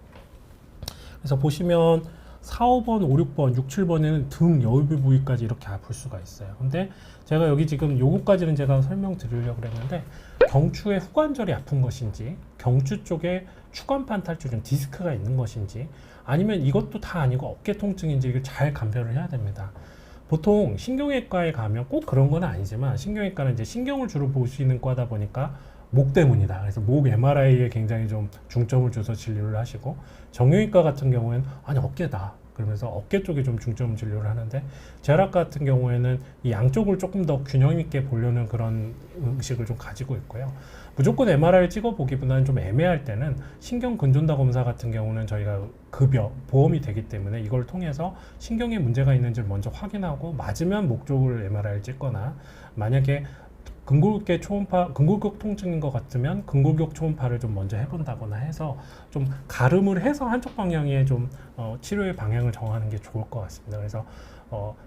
그래서 보시면 4, 5번, 5, 6번, 6, 7번에는 등 여유배 부위까지 이렇게 아플 수가 있어요. 근데 제가 여기 지금 요거까지는 제가 설명드리려고 그랬는데 경추의 후관절이 아픈 것인지 경추 쪽에 추간판 탈출은 디스크가 있는 것인지 아니면 이것도 다 아니고 어깨 통증인지 이걸 잘 감별을 해야 됩니다. 보통 신경외과에 가면 꼭 그런 건 아니지만 신경외과는 이제 신경을 주로 보시는 과다 보니까 목 때문이다. 그래서 목 MRI에 굉장히 좀 중점을 줘서 진료를 하시고 정형외과 같은 경우에는 아니 어깨다. 그러면서 어깨 쪽에 좀 중점 진료를 하는데 재활학과 같은 경우에는 이 양쪽을 조금 더 균형 있게 보려는 그런 의식을 좀 가지고 있고요. 무조건 MRI를 찍어보기보다는 좀 애매할 때는 신경근존다 검사 같은 경우는 저희가 급여, 보험이 되기 때문에 이걸 통해서 신경에 문제가 있는지를 먼저 확인하고 맞으면 목 쪽을 MRI를 찍거나 만약에 근골격 통증인 것 같으면 근골격 초음파를 좀 먼저 해본다거나 해서 좀 가름을 해서 한쪽 방향에 좀 치료의 방향을 정하는 게 좋을 것 같습니다. 그래서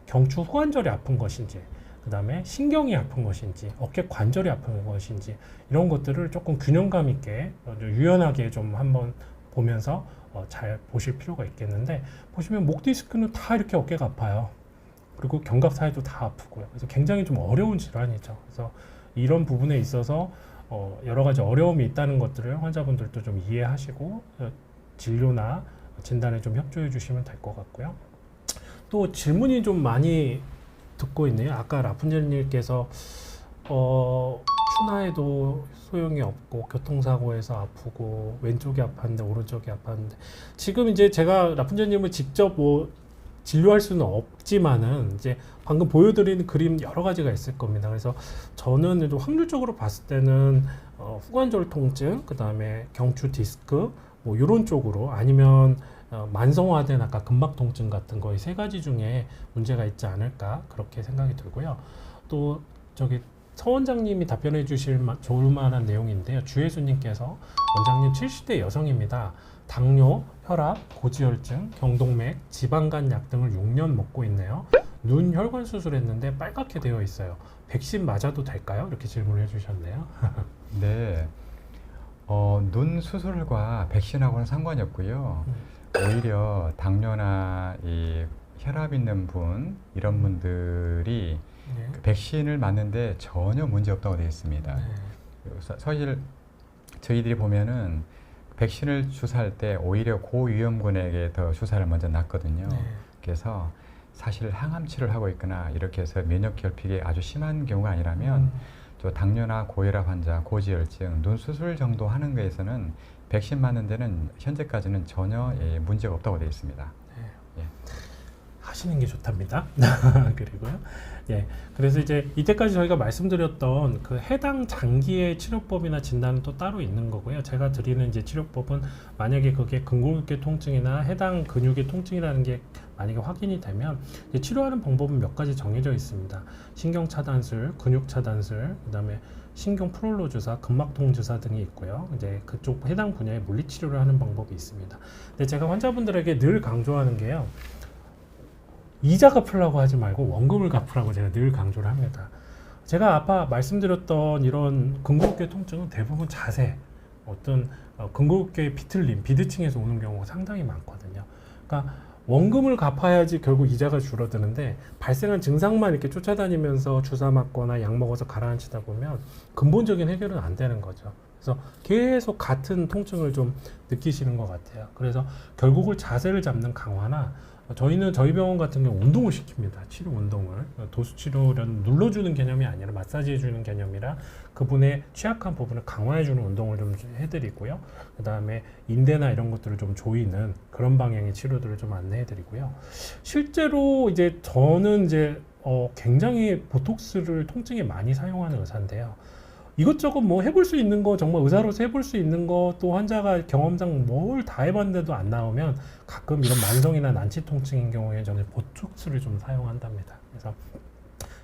경추 후관절이 아픈 것인지, 그 다음에 신경이 아픈 것인지, 어깨 관절이 아픈 것인지 이런 것들을 조금 균형감 있게 유연하게 좀 한번 보면서 잘 보실 필요가 있겠는데 보시면 목 디스크는 다 이렇게 어깨가 아파요. 그리고 견갑 사이도 다 아프고요. 그래서 굉장히 좀 어려운 질환이죠. 그래서 이런 부분에 있어서 여러 가지 어려움이 있다는 것들을 환자분들도 좀 이해하시고 진료나 진단에 좀 협조해 주시면 될 것 같고요. 또 질문이 좀 많이 듣고 있네요. 아까 라푼젤님께서 추나해도 소용이 없고 교통사고에서 아프고 왼쪽이 아팠는데 오른쪽이 아팠는데 지금 이제 제가 라푼젤님을 직접 뭐 진료할 수는 없지만은 이제 방금 보여드린 그림 여러 가지가 있을 겁니다. 그래서 저는 확률적으로 봤을 때는 후관절 통증, 그 다음에 경추 디스크 뭐 이런 쪽으로 아니면 만성화된 아까 근막 통증 같은 거 이 세 가지 중에 문제가 있지 않을까 그렇게 생각이 들고요. 또 저기 서 원장님이 답변해 주실 좋을 만한 내용인데요. 주혜수님께서 원장님 70대 여성입니다. 당뇨, 혈압, 고지혈증, 경동맥, 지방간 약 등을 6년 먹고 있네요. 눈 혈관 수술했는데 빨갛게 되어 있어요. 백신 맞아도 될까요? 이렇게 질문을 해주셨네요. 네, 눈 수술과 백신하고는 상관이 없고요. 오히려 당뇨나 이 혈압 있는 분 이런 분들이 네. 그 백신을 맞는데 전혀 문제 없다고 되어 있습니다. 네. 사실 저희들이 보면은 백신을 주사할 때 오히려 고위험군에게 더 주사를 먼저 놨거든요. 네. 그래서 사실 항암 치료를 하고 있거나 이렇게 해서 면역 결핍이 아주 심한 경우가 아니라면 또 당뇨나 고혈압 환자, 고지혈증, 눈 수술 정도 하는 거에서는 백신 맞는 데는 현재까지는 전혀 문제가 없다고 되어 있습니다. 하시는 게 좋답니다. 그리고요. 예. 그래서 이제 이때까지 저희가 말씀드렸던 그 해당 장기의 치료법이나 진단은 또 따로 있는 거고요. 제가 드리는 이제 치료법은 만약에 그게 근골격계 통증이나 해당 근육의 통증이라는 게 만약에 확인이 되면 이제 치료하는 방법은 몇 가지 정해져 있습니다. 신경 차단술, 근육 차단술, 그다음에 신경 프롤로 주사, 근막통 주사 등이 있고요. 이제 그쪽 해당 분야의 물리 치료를 하는 방법이 있습니다. 근데 제가 환자분들에게 늘 강조하는 게요. 이자 갚으려고 하지 말고 원금을 갚으라고 제가 늘 강조를 합니다. 제가 아까 말씀드렸던 이런 근골격계 통증은 대부분 자세, 어떤 근골격계의 비틀림, 비대칭에서 오는 경우가 상당히 많거든요. 그러니까 원금을 갚아야지 결국 이자가 줄어드는데 발생한 증상만 이렇게 쫓아다니면서 주사 맞거나 약 먹어서 가라앉히다 보면 근본적인 해결은 안 되는 거죠. 그래서 계속 같은 통증을 좀 느끼시는 것 같아요. 그래서 결국은 자세를 잡는 강화나 저희는 저희 병원 같은 경우 운동을 시킵니다. 치료 운동을. 도수 치료는 눌러주는 개념이 아니라 마사지 해주는 개념이라 그분의 취약한 부분을 강화해주는 운동을 좀 해드리고요. 그 다음에 인대나 이런 것들을 좀 조이는 그런 방향의 치료들을 좀 안내해드리고요. 실제로 이제 저는 이제 굉장히 보톡스를 통증에 많이 사용하는 의사인데요. 이것저것 뭐 해볼 수 있는 거 정말 의사로서 해볼 수 있는 거 또 환자가 경험상 뭘 다 해봤는데도 안 나오면 가끔 이런 만성이나 난치 통증인 경우에 저는 보톡스를 좀 사용한답니다. 그래서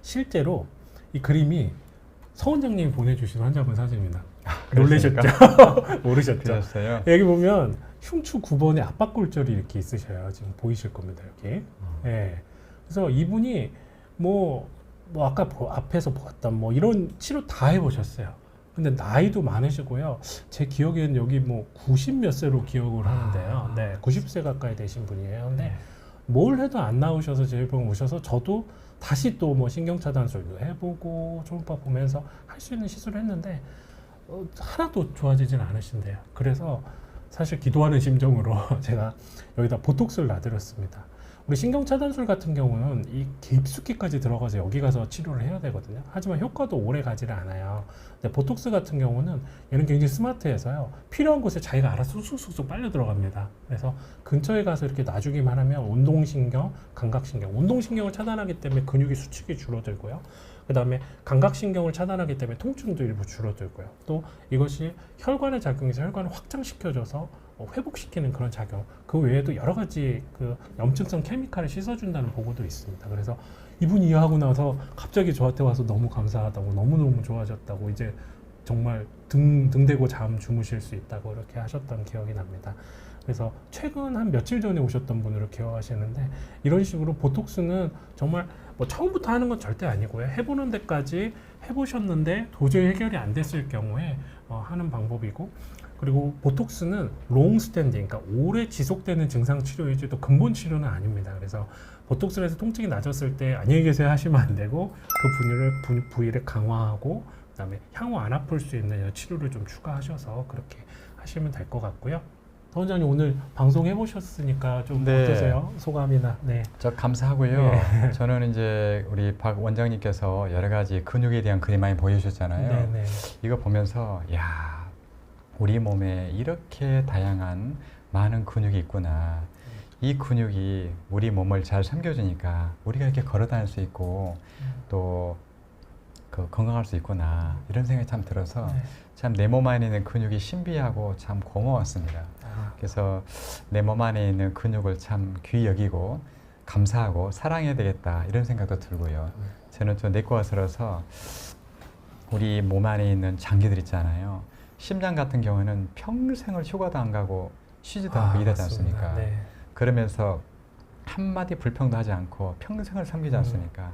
실제로 이 그림이 서 원장님이 보내주신 환자분 사진입니다. 놀라셨죠? 모르셨죠? 그랬어요. 여기 보면 흉추 9번에 압박골절이 이렇게 있으셔요. 지금 보이실 겁니다. 여기. 예. 그래서 이분이 뭐 아까 앞에서 보았던 뭐 이런 치료 다 해보셨어요. 근데 나이도 많으시고요. 제 기억에는 여기 뭐 90 몇 세로 기억을 하는데요. 네, 90세 가까이 되신 분이에요. 근데 뭘 해도 안 나오셔서 저희 병원 오셔서 저도 다시 또 뭐 신경차단술도 해보고 초음파 보면서 할 수 있는 시술을 했는데 하나도 좋아지진 않으신대요. 그래서 사실 기도하는 심정으로 제가 여기다 보톡스를 놔드렸습니다. 우리 신경차단술 같은 경우는 이 깊숙이까지 들어가서 여기 가서 치료를 해야 되거든요. 하지만 효과도 오래 가지를 않아요. 근데 보톡스 같은 경우는 얘는 굉장히 스마트해서요. 필요한 곳에 자기가 알아서 쑥쑥쑥 빨려 들어갑니다. 그래서 근처에 가서 이렇게 놔주기만 하면 운동신경, 감각신경, 운동신경을 차단하기 때문에 근육의 수축이 줄어들고요. 그 다음에 감각신경을 차단하기 때문에 통증도 일부 줄어들고요. 또 이것이 혈관에 작용해서 혈관을 확장시켜줘서 회복시키는 그런 작용, 그 외에도 여러 가지 그 염증성 케미칼을 씻어준다는 보고도 있습니다. 그래서 이분이 이해하고 나서 갑자기 저한테 와서 너무 감사하다고, 너무너무 좋아졌다고, 이제 정말 등 대고 잠 주무실 수 있다고 이렇게 하셨던 기억이 납니다. 그래서 최근 한 며칠 전에 오셨던 분으로 기억하시는데, 이런 식으로 보톡스는 정말 뭐 처음부터 하는 건 절대 아니고요. 해보는 데까지 해보셨는데 도저히 해결이 안 됐을 경우에 하는 방법이고, 그리고 보톡스는 롱 스탠딩, 그러니까 오래 지속되는 증상 치료이지 또 근본 치료는 아닙니다. 그래서 보톡스를 해서 통증이 낮았을 때 안녕히 계세요 하시면 안 되고, 그 부위를 강화하고 그다음에 향후 안 아플 수 있는 치료를 좀 추가하셔서 그렇게 하시면 될 것 같고요. 서 원장님 오늘 방송 해보셨으니까 좀 네. 어떠세요? 소감이나. 네. 저 감사하고요. 네. 저는 이제 우리 박 원장님께서 여러 가지 근육에 대한 그림 많이 보여주셨잖아요. 네네. 이거 보면서 야, 우리 몸에 이렇게 다양한 많은 근육이 있구나. 이 근육이 우리 몸을 잘 섬겨주니까 우리가 이렇게 걸어 다닐 수 있고 또 건강할 수 있구나. 이런 생각이 참 들어서 네. 참 내 몸 안에 있는 근육이 신비하고 참 고마웠습니다. 그래서 내 몸 안에 있는 근육을 참 귀히 여기고 감사하고 사랑해야 되겠다. 이런 생각도 들고요. 저는 좀 내과의사라서 우리 몸 안에 있는 장기들 있잖아요. 심장 같은 경우는 평생을 휴가도 안 가고 쉬지도 않고 일하지 맞습니다. 않습니까? 네. 그러면서 한마디 불평도 하지 않고 평생을 섬기지 않습니까?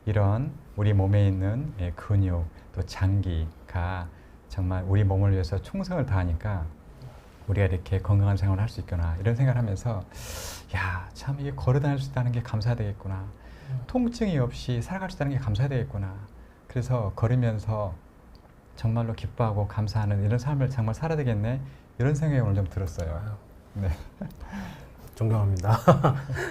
이런 우리 몸에 있는 근육 또 장기가 정말 우리 몸을 위해서 충성을 다하니까 우리가 이렇게 건강한 생활을 할 수 있구나 이런 생각을 하면서 야, 참 이게 걸어 다닐 수 있다는 게 감사해야 되겠구나. 통증이 없이 살아갈 수 있다는 게 감사해야 되겠구나. 그래서 걸으면서 정말로 기뻐하고 감사하는 이런 삶을 정말 살아야 되겠네. 이런 생각이 오늘 좀 들었어요. 아유, 네. 존경합니다.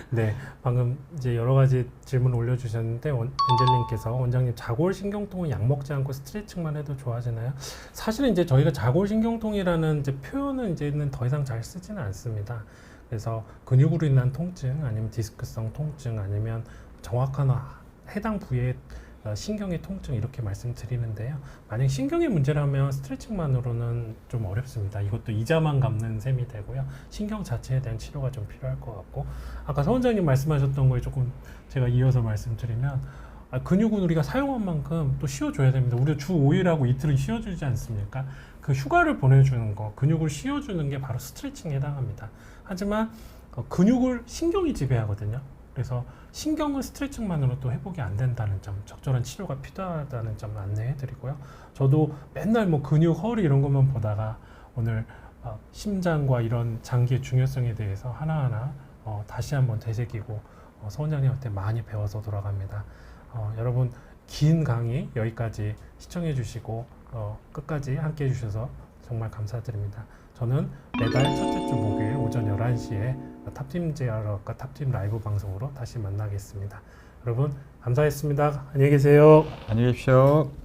네, 방금 이제 여러 가지 질문을 올려주셨는데 엔젤님께서 원장님 자골 신경통은 약 먹지 않고 스트레칭만 해도 좋아지나요? 사실은 이제 저희가 자골 신경통이라는 이제 표현은 이제는 더 이상 잘 쓰지는 않습니다. 그래서 근육으로 인한 통증, 아니면 디스크성 통증, 아니면 정확한 해당 부위의 신경의 통증 이렇게 말씀드리는데요. 만약 신경의 문제라면 스트레칭만으로는 좀 어렵습니다. 이것도 이자만 갚는 셈이 되고요. 신경 자체에 대한 치료가 좀 필요할 것 같고, 아까 서 원장님 말씀하셨던 거에 조금 제가 이어서 말씀드리면, 근육은 우리가 사용한 만큼 또 쉬어줘야 됩니다. 우리가 주 5일하고 이틀은 쉬어주지 않습니까? 그 휴가를 보내주는 거, 근육을 쉬어주는 게 바로 스트레칭에 해당합니다. 하지만 근육을 신경이 지배하거든요. 그래서 신경은 스트레칭만으로 또 회복이 안 된다는 점, 적절한 치료가 필요하다는 점 안내해 드리고요. 저도 맨날 뭐 근육, 허리 이런 것만 보다가 오늘 심장과 이런 장기의 중요성에 대해서 하나하나 다시 한번 되새기고 서 원장님한테 많이 배워서 돌아갑니다. 여러분 긴 강의 여기까지 시청해 주시고 끝까지 함께 해 주셔서 정말 감사드립니다. 저는 매달 첫째 주 목요일 오전 11시에 탑팀 제어학과 탑팀 라이브 방송으로 다시 만나겠습니다. 여러분 감사했습니다. 안녕히 계세요. 안녕히 계십시오.